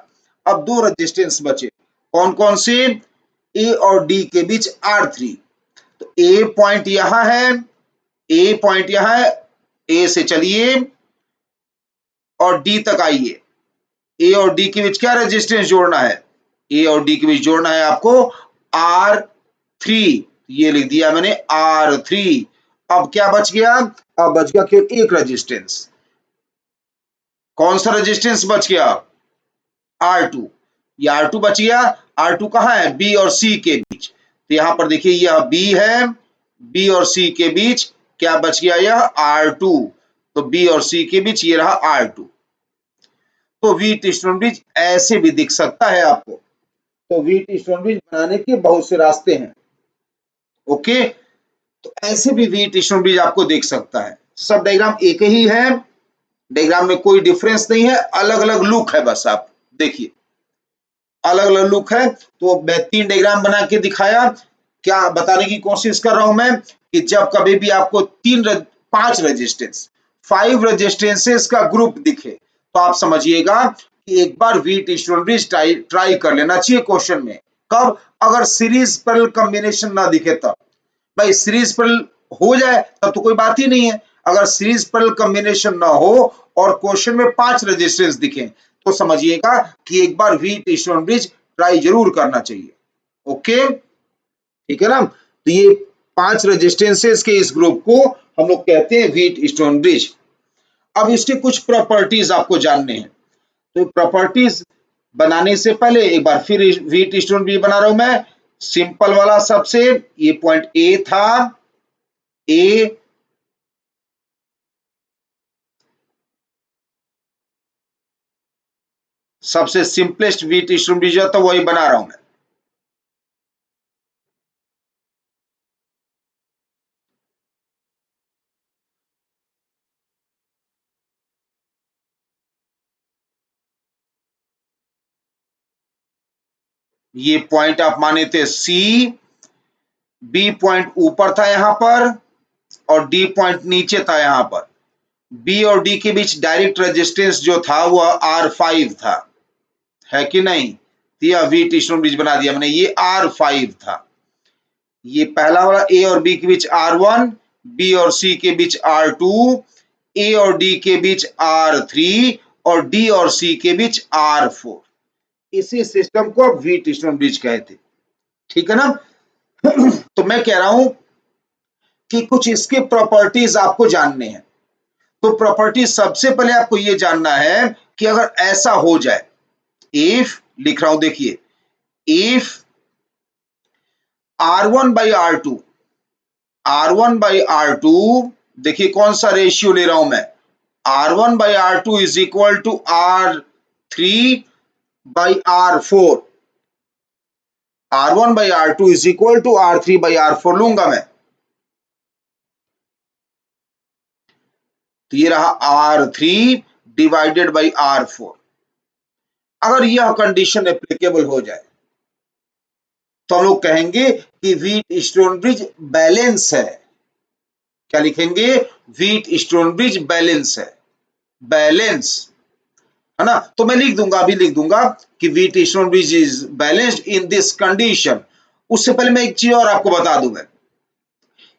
अब दो रेजिस्टेंस बचे, कौन कौन से, ए और डी के बीच R3, तो ए पॉइंट यहां है, ए पॉइंट यहां है, ए से चलिए और डी तक आइए, ए और डी के बीच क्या रेजिस्टेंस जोड़ना है, ए और डी के बीच जोड़ना है आपको R3, ये लिख दिया मैंने R3। अब क्या बच गया, अब बच गया केवल एक रेजिस्टेंस, कौन सा रेजिस्टेंस बच गया, R2, ये R2 बच गया। R2 कहां है, बी और सी के बीच, तो यहां पर देखिए यह बी है, बी और सी के बीच क्या बच गया, यह R2, तो बी और सी के बीच ये रहा R2। तो व्हीट स्टोन ब्रिज ऐसे भी दिख सकता है आपको, तो व्हीट स्टोन ब्रिज बनाने के बहुत से रास्ते हैं, ओके। तो ऐसे भी व्हीट स्टोन ब्रिज आपको दिख सकता है, सब डायग्राम एक ही है, डायग्राम में कोई डिफरेंस नहीं है, अलग अलग लुक है, बस आप देखिए अलग अलग लुक है। तो मैं 3 डायग्राम बना के दिखाया, क्या बताने की कोशिश कर रहा हूं मैं कि जब कभी भी आपको 5 रेजिस्टेंस 5 रेजिस्टेंसेस का ग्रुप दिखे तो आप समझिएगा कि एक बार व्हीट स्टोन ब्रिज ट्राई कर लेना चाहिए क्वेश्चन में। कब, अगर सीरीज पैरेलल कॉम्बिनेशन ना दिखे तब, भाई सीरीज पैरेलल हो जाए तब तो कोई बात ही नहीं है, अगर सीरीज पैरेलल कॉम्बिनेशन ना हो और क्वेश्चन में 5 रेजिस्टेंस दिखे तो समझिएगा कि एक बार व्हीट स्टोन ब्रिज ट्राई जरूर करना चाहिए, ओके, ठीक है ना। तो ये 5 रेजिस्टेंसेस के इस ग्रुप को हम लोग कहते हैं व्हीट स्टोन ब्रिज। अब इसके कुछ प्रॉपर्टीज आपको जानने हैं, तो प्रॉपर्टीज बनाने से पहले एक बार फिर व्हीट स्टोन ब्रिज बना रहा हूं मैं, सिंपल वाला सबसे, ये पॉइंट ए था, ए, सबसे सिंपलेस्ट व्हीट स्टोन ब्रिज था वही बना रहा हूं मैं। ये पॉइंट आप माने थे सी, बी पॉइंट ऊपर था यहां पर और डी पॉइंट नीचे था यहां पर, बी और डी के बीच डायरेक्ट रेजिस्टेंस जो था वह R5 था, है कि नहीं, दिया व्हीट स्टोन ब्रिज बना दिया मैंने, ये R5 था। ये पहला वाला ए और बी के बीच R1, बी और सी के बीच R2, ए और डी के बीच R3 और डी और सी के बीच R4, इसी सिस्टम को आप व्हीट स्टोन ब्रिज कहते, ठीक है ना। तो मैं कह रहा हूं कि कुछ इसके प्रॉपर्टीज आपको जानने हैं, तो प्रॉपर्टी सबसे पहले आपको यह जानना है कि अगर ऐसा हो जाए, इफ लिख रहा हूं देखिए, if R1 by R2, R1 by R2, देखिए कौन सा रेशियो ले रहा हूं मैं, R1 by R2 is equal to R3 by R4, R1 by R2 is equal to R3 by R4 लूंगा मैं, तो ये रहा R3 डिवाइडेड बाई R4। अगर यह कंडीशन एप्लीकेबल हो जाए तो हम लोग कहेंगे कि व्हीट स्टोन ब्रिज बैलेंस है, क्या लिखेंगे, व्हीट स्टोन ब्रिज बैलेंस है, बैलेंस, है ना। तो मैं लिख दूंगा, अभी लिख दूंगा कि wheat stone bridge is balanced in this condition. उससे पहले मैं एक चीज और आपको बता दूंगा,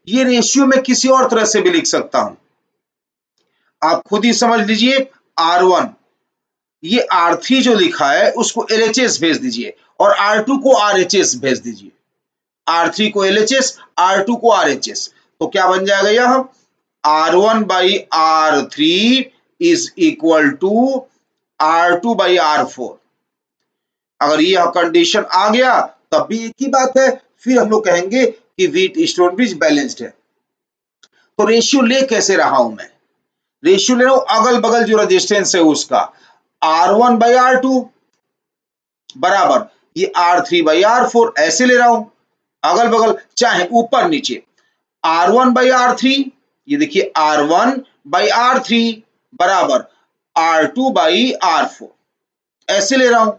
ये रेशियो मैं किसी और तरह से भी लिख सकता हूं, आप खुद ही समझ लीजिए। R1, ये R3 जो लिखा है उसको LHS भेज दीजिए और R2 को RHS भेज दीजिए, R3 को LHS, R2 को RHS, तो क्या बन जाएगा, यह R1 by R3 is equal to R2 by R4। अगर यह कंडीशन आ गया तब भी एक ही बात है, फिर हम लोग कहेंगे कि व्हीट स्टोन ब्रिज बैलेंस्ड है। तो रेशियो ले कैसे रहा हूं मैं, रेशियो ले रहा हूं अगल बगल जो रेजिस्टेंस है उसका, R1 बाई R2 बराबर ये R3 बाई R4 ऐसे ले रहा हूं अगल बगल, चाहे ऊपर नीचे R1 बाई R3, ये देखिए R1 बाई R3 बराबर R2 बाई R4 ऐसे ले रहा हूं।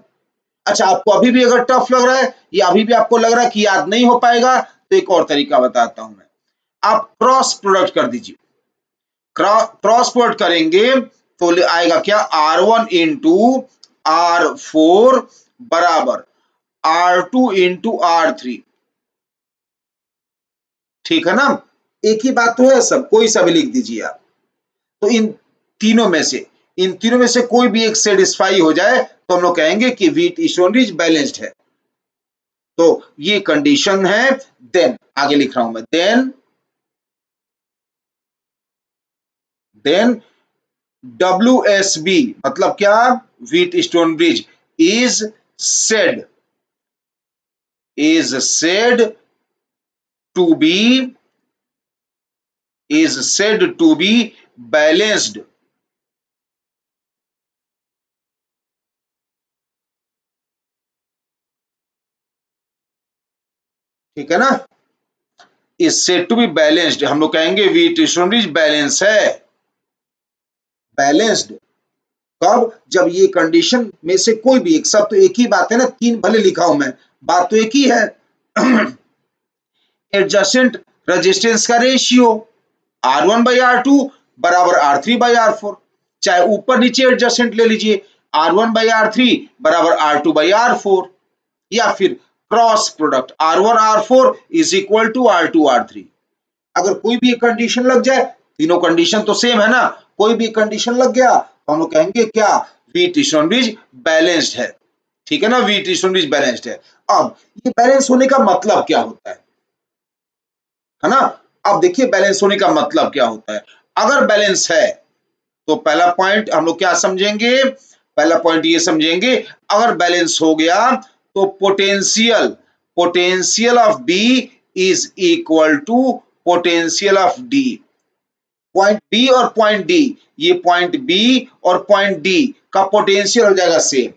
अच्छा, आपको अभी भी अगर टफ लग रहा है या अभी भी आपको लग रहा है कि याद नहीं हो पाएगा, तो एक और तरीका बताता हूं मैं। आप क्रॉस प्रोडक्ट कर दीजिए। क्रॉस प्रोडक्ट करेंगे तो आएगा क्या, R1 इंटू R4 बराबर R2 इंटू R3। ठीक है ना, एक ही बात तो है, सब कोई सा भी लिख दीजिए आप। तो तीनों में से इन तीनों में से कोई भी एक सेटिस्फाई हो जाए तो हम लोग कहेंगे कि व्हीट स्टोन बैलेंस्ड है। तो ये कंडीशन है। देन आगे लिख रहा हूं मैं, देन WSB मतलब क्या, Wheatstone bridge is said to be balanced. ठीक है ना, is said to be balanced, हम लोग कहेंगे व्हीट स्टोन ब्रिज बैलेंस है। बैलेंस्ड कब, जब ये कंडीशन में से कोई भी एक, सब तो एक ही बात है ना, तीन भले लिखा हूं मैं, बात तो एक ही है। एडजस्टेंट रेजिस्टेंस का रेशियो R1 बाई R2 बराबर R3 बाई R4, चाहे ऊपर नीचे एडजस्टेंट ले लीजिए, R1 बाई R3 बराबर R2 बाई R4, या फिर cross product R1 R4 is equal to R2 R3। अगर कोई भी एक कंडीशन लग जाए, तीनों कंडीशन तो सेम है ना, कोई भी कंडीशन लग गया तो हम लोग कहेंगे क्या, व्हीट स्टोन ब्रिज बैलेंस्ड है। ठीक है ना, व्हीट स्टोन ब्रिज बैलेंस्ड है। अब ये बैलेंस होने का मतलब क्या होता है ना, अब देखिए बैलेंस होने का मतलब क्या होता है। अगर बैलेंस है तो पहला पॉइंट हम लोग क्या समझेंगे, पहला पॉइंट ये समझेंगे, अगर बैलेंस हो गया तो potential potential of B is equal to potential of D. Point B और पॉइंट डी, ये पॉइंट बी और पॉइंट डी का पोटेंशियल हो जाएगा सेम।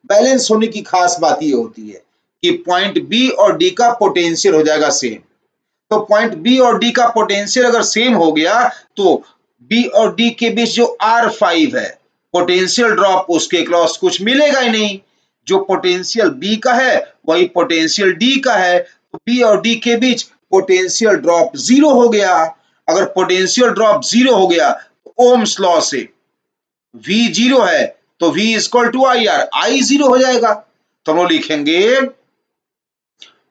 बैलेंस होने की खास बात ये होती है कि पॉइंट बी और डी का पोटेंशियल हो जाएगा सेम। तो पॉइंट बी और डी का पोटेंशियल अगर सेम हो गया तो बी और डी के बीच जो R5 है, पोटेंशियल ड्रॉप उसके अक्रॉस कुछ मिलेगा ही नहीं। जो पोटेंशियल बी का है वही पोटेंशियल डी का है, तो बी और डी के बीच पोटेंशियल ड्रॉप जीरो हो गया। अगर पोटेंशियल ड्रॉप जीरो हो गया तो ओम्स लॉ से V जीरो है तो V equal to I R, I zero हो जाएगा। तो हम लोग लिखेंगे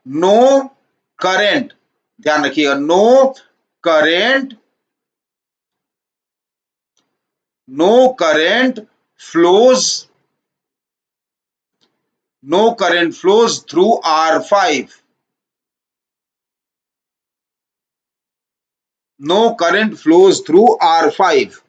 नो करेंट, ध्यान रखिएगा, no current flows through R5, no current flows through R5।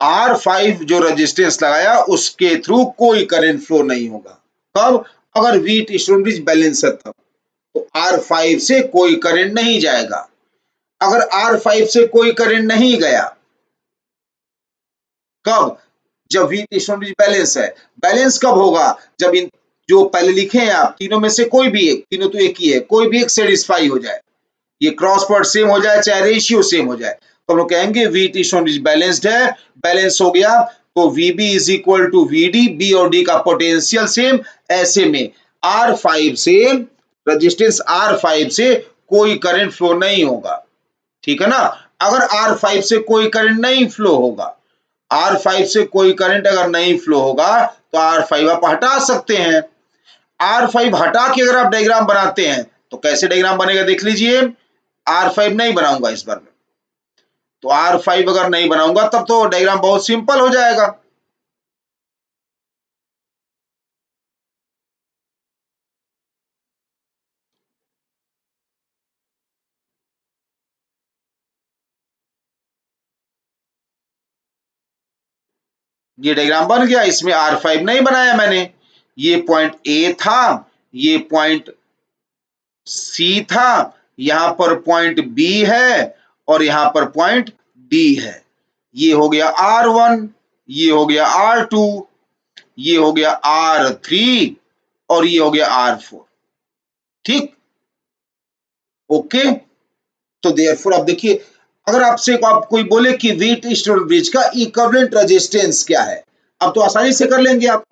R5 जो रेजिस्टेंस लगाया उसके थ्रू कोई करंट फ्लो नहीं होगा। कब, अगर व्हीट स्टोन ब्रिज बैलेंस है तब, तो R5 से कोई करंट नहीं जाएगा। अगर R5 से कोई करंट नहीं गया, कब, जब व्हीट स्टोन ब्रिज बैलेंस है। बैलेंस कब होगा, जब इन जो पहले लिखे हैं आप तीनों में से कोई भी एक, तीनों तो एक ही है, कोई भी एक सेटिस्फाई हो जाए, ये क्रॉस प्रोडक्ट सेम हो जाए चाहे रेशियो सेम हो जाए, तो हम लोग कहेंगे व्हीट स्टोन ब्रिज बैलेंस्ड है। बैलेंस हो गया तो VB is equal to VD, B और डी का पोटेंशियल सेम। ऐसे में R5 से, रेजिस्टेंस R5 से कोई करंट फ्लो नहीं होगा। ठीक है ना, अगर R5 से कोई करंट नहीं फ्लो होगा, R5 से कोई करंट अगर नहीं फ्लो होगा तो R5 आप हटा सकते हैं। R5 हटा के अगर आप डायग्राम बनाते हैं तो कैसे डायग्राम बनेगा देख लीजिए। R5 नहीं बनाऊंगा इस बार में, तो R5 अगर नहीं बनाऊंगा तब तो डायग्राम बहुत सिंपल हो जाएगा। ये डायग्राम बन गया, इसमें R5 नहीं बनाया मैंने, ये पॉइंट A था, ये पॉइंट C था, यहां पर पॉइंट B है और यहां पर पॉइंट D है। ये हो गया R1, ये हो गया R2, ये हो गया R3 और ये हो गया R4। ठीक, ओके। तो देयरफॉर अब देखिए, अगर आपसे आप कोई बोले कि व्हीट स्टोन ब्रिज का इक्विवेलेंट रेजिस्टेंस क्या है, अब तो आसानी से कर लेंगे आप।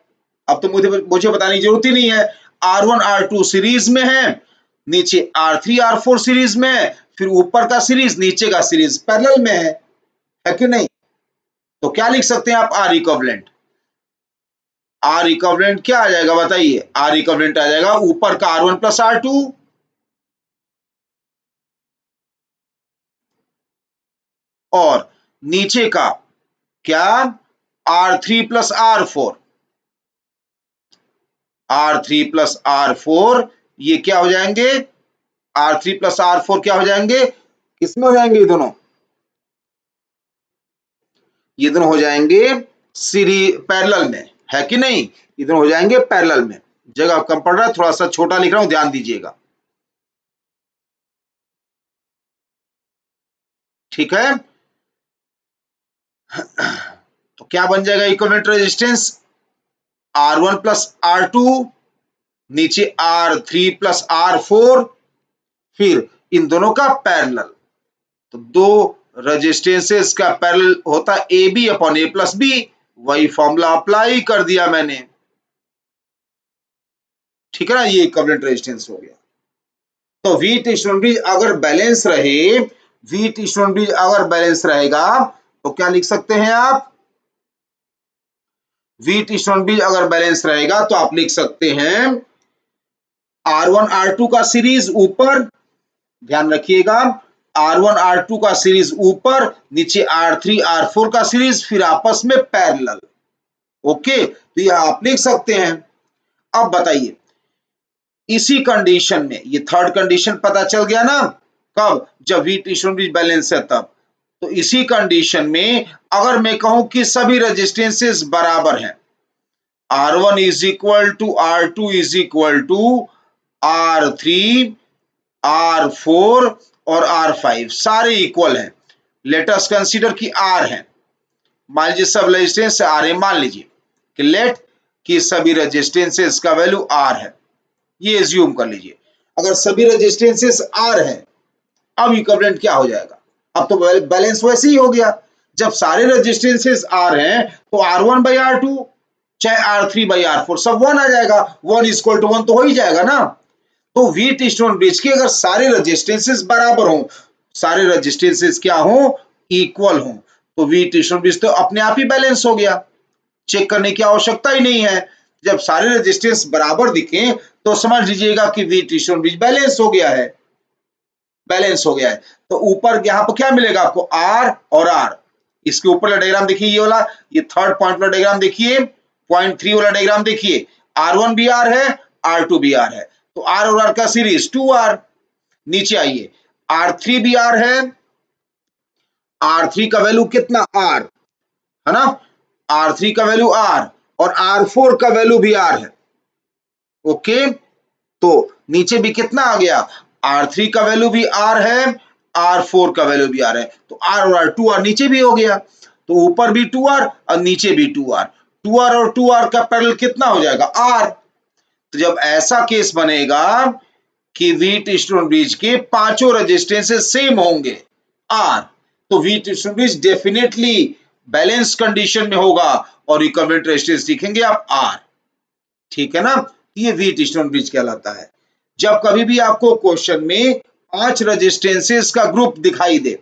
अब तो मुझे बताने की जरूरत ही नहीं है। R1 R2 सीरीज में है, नीचे R3 R4 सीरीज में है, फिर ऊपर का सीरीज नीचे का सीरीज पैरेलल में है कि नहीं? तो क्या लिख सकते हैं आप? Are equivalent. आर इक्विवेलेंट क्या आ जाएगा बताइए? आर इक्विवेलेंट आ जाएगा ऊपर का R1 प्लस R2 और नीचे का क्या? R3 plus R4। R3 plus R4 ये क्या हो जाएंगे? R3 प्लस R4 क्या हो जाएंगे? किसमें हो जाएंगे ये दोनों? ये दोनों हो जाएंगे सीरीज पैरेलल में, है कि नहीं? ये दोनों हो जाएंगे पैरेलल में। जगह कम पड़ रहा है, थोड़ा सा छोटा लिख रहा हूं, ध्यान दीजिएगा। ठीक है, तो क्या बन जाएगा equivalent resistance? R1 plus R2, नीचे R3 प्लस R4, फिर इन दोनों का पैरेलल। तो दो रेजिस्टेंसेस का पैरेलल होता है A B upon A plus B. वही फॉर्मूला अप्लाई कर दिया मैंने। ठीक है ना, ये इक्विवेलेंट रेजिस्टेंस हो गया। तो व्हीट स्टोन ब्रिज अगर बैलेंस रहे, व्हीट स्टोन ब्रिज अगर बैलेंस रहेगा तो क्या लिख सकते हैं आप? व्हीट स्टोन ब्रिज अगर बैलेंस रहेगा तो आप लिख सकते हैं R1 R2 का सीरीज ऊपर, ध्यान रखिएगा, R1 R2 का सीरीज ऊपर, नीचे R3 R4 का सीरीज, फिर आपस में पैरेलल। ओके, तो यह आप लिख सकते हैं। अब बताइए, इसी कंडीशन में ये थर्ड कंडीशन पता चल गया ना? कब? जब व्हीट स्टोन ब्रिज बैलेंस है तब। तो इसी कंडीशन में अगर मैं कहूं कि सभी रेजिस्टेंसेस बराबर हैं, R1 is equal to R2 is equal to R3 R4 और R5 सारे इक्वल हैं। लेट अस कंसीडर कि R है, मान लीजिए सब रेजिस्टेंस R है, मान लीजिए कि लेट कि सभी रेजिस्टेंसेस का वैल्यू R है, ये एज्यूम कर लीजिए। अगर सभी रेजिस्टेंसेस R है, अब इक्विवेलेंट क्या हो जाएगा? अब तो बैलेंस वैसे ही हो गया। जब सारे रेजिस्टेंसेस R हैं तो R1 बाई R2 चाहे R3 बाई R4 सब 1 आ जाएगा। 1 इक्वल टू 1 तो हो ही जाएगा ना। तो व्हीट स्टोन ब्रिज के अगर सारे रेजिस्टेंसेस बराबर हों, सारे रेजिस्टेंसेस क्या हों? इक्वल हों, तो व्हीट स्टोन ब्रिज तो अपने आप ही बैलेंस हो गया, चेक करने की आवश्यकता ही नहीं है। जब सारे रेजिस्टेंस बराबर दिखे तो समझ लीजिएगा कि व्हीट स्टोन ब्रिज बैलेंस हो गया है, बैलेंस हो गया है। तो ऊपर यहां पर क्या मिलेगा आपको? आर और आर। इसके ऊपर वाला डायग्राम देखिए, ये वाला, ये थर्ड पॉइंट वाला डायग्राम देखिए, पॉइंट 3 वाला डायग्राम देखिए। R1 भी आर है, R2 भी आर है, तो आर और आर का सीरीज 2R। नीचे आइए, R3 भी आर है, R3 का वैल्यू कितना? आर, है ना? R3 का वैल्यू आर और R4 का वैल्यू भी आर है। ओके, तो नीचे भी कितना आ गया? R3 का वैल्यू भी R है, R4 का वैल्यू भी R है, तो R और R 2R नीचे भी हो गया। तो ऊपर भी 2R और नीचे भी 2R, 2R और 2R का पैरेलल कितना हो जाएगा? R। तो जब ऐसा केस बनेगा कि व्हीट स्टोन ब्रिज के पांचों रेजिस्टेंसेस सेम होंगे R, तो wheat stone bridge definitely balance condition में होगा और इक्विवेलेंट रेजिस्टेंस लिखेंगे आप R। ठीक है ना? ये व्हीट स्टोन ब्रिज कहलाता है। जब कभी भी आपको क्वेश्चन में 5 रेजिस्टेंसेस का ग्रुप दिखाई दे,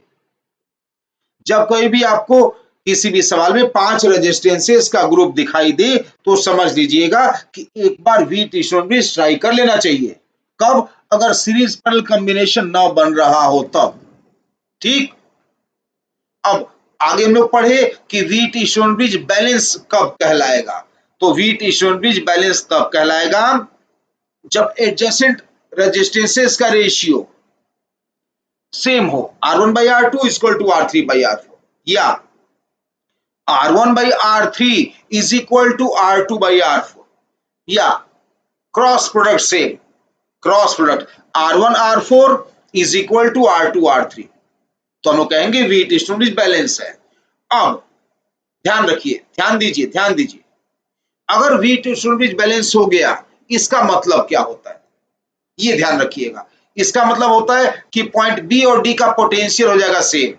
जब कभी भी आपको किसी भी सवाल में 5 रेजिस्टेंसेस का ग्रुप दिखाई दे तो समझ लीजिएगा कि एक बार व्हीट स्टोन ब्रिज ट्राई कर लेना चाहिए। कब? अगर सीरीज पैरेलल कॉम्बिनेशन ना बन रहा हो तब। ठीक, अब आगे हम लोग पढ़े कि व्हीट स्टोन ब्रिज बैलेंस कब कहलाएगा। तो व्हीट स्टोन ब्रिज बैलेंस तब कहलाएगा जब एडजेसेंट रेजिस्टेंसेस का रेशियो सेम हो, R1 by R2 equal to R3 by R4, या R1 by R3 is equal to R2 by R4, या cross product same. Cross product R1 R4 is equal to R2 R3, तो हम लोग कहेंगे wheat stone bridge balance है। अब ध्यान रखिए, ध्यान दीजिए, ध्यान दीजिए, अगर वीट स्टोन ब्रिज बैलेंस हो गया, इसका मतलब क्या होता है, ये ध्यान रखिएगा। इसका मतलब होता है कि पॉइंट बी और डी का पोटेंशियल हो जाएगा सेम,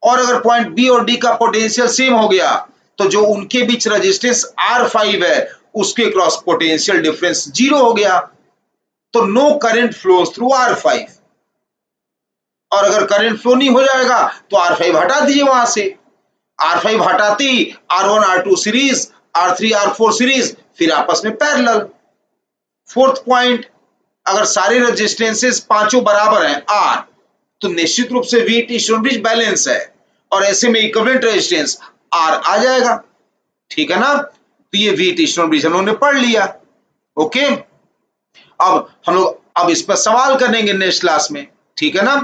और अगर पॉइंट बी और डी का पोटेंशियल सेम हो गया तो जो उनके बीच रेजिस्टेंस R5 है उसके क्रॉस पोटेंशियल डिफरेंस 0 हो गया, तो no current flows through R5। और अगर करंट फ्लो नहीं हो जाएगा तो R5 हटा दीजिए वहां से, R5 हटाती R1 R2 series, R3 R4 series, फिर आपस में पैरेलल। फोर्थ पॉइंट, अगर सारे रेजिस्टेंसेस पांचों बराबर हैं R, तो निश्चित रूप से वीट स्टोन ब्रिज बैलेंस है, और ऐसे में इक्विवेलेंट रेजिस्टेंस R आ जाएगा, ठीक है ना। तो ये वीट स्टोन ब्रिज हम लोगों ने पढ़ लिया। ओके, अब हम लोग अब इस पर सवाल करेंगे नेक्स्ट क्लास में, ठीक है ना।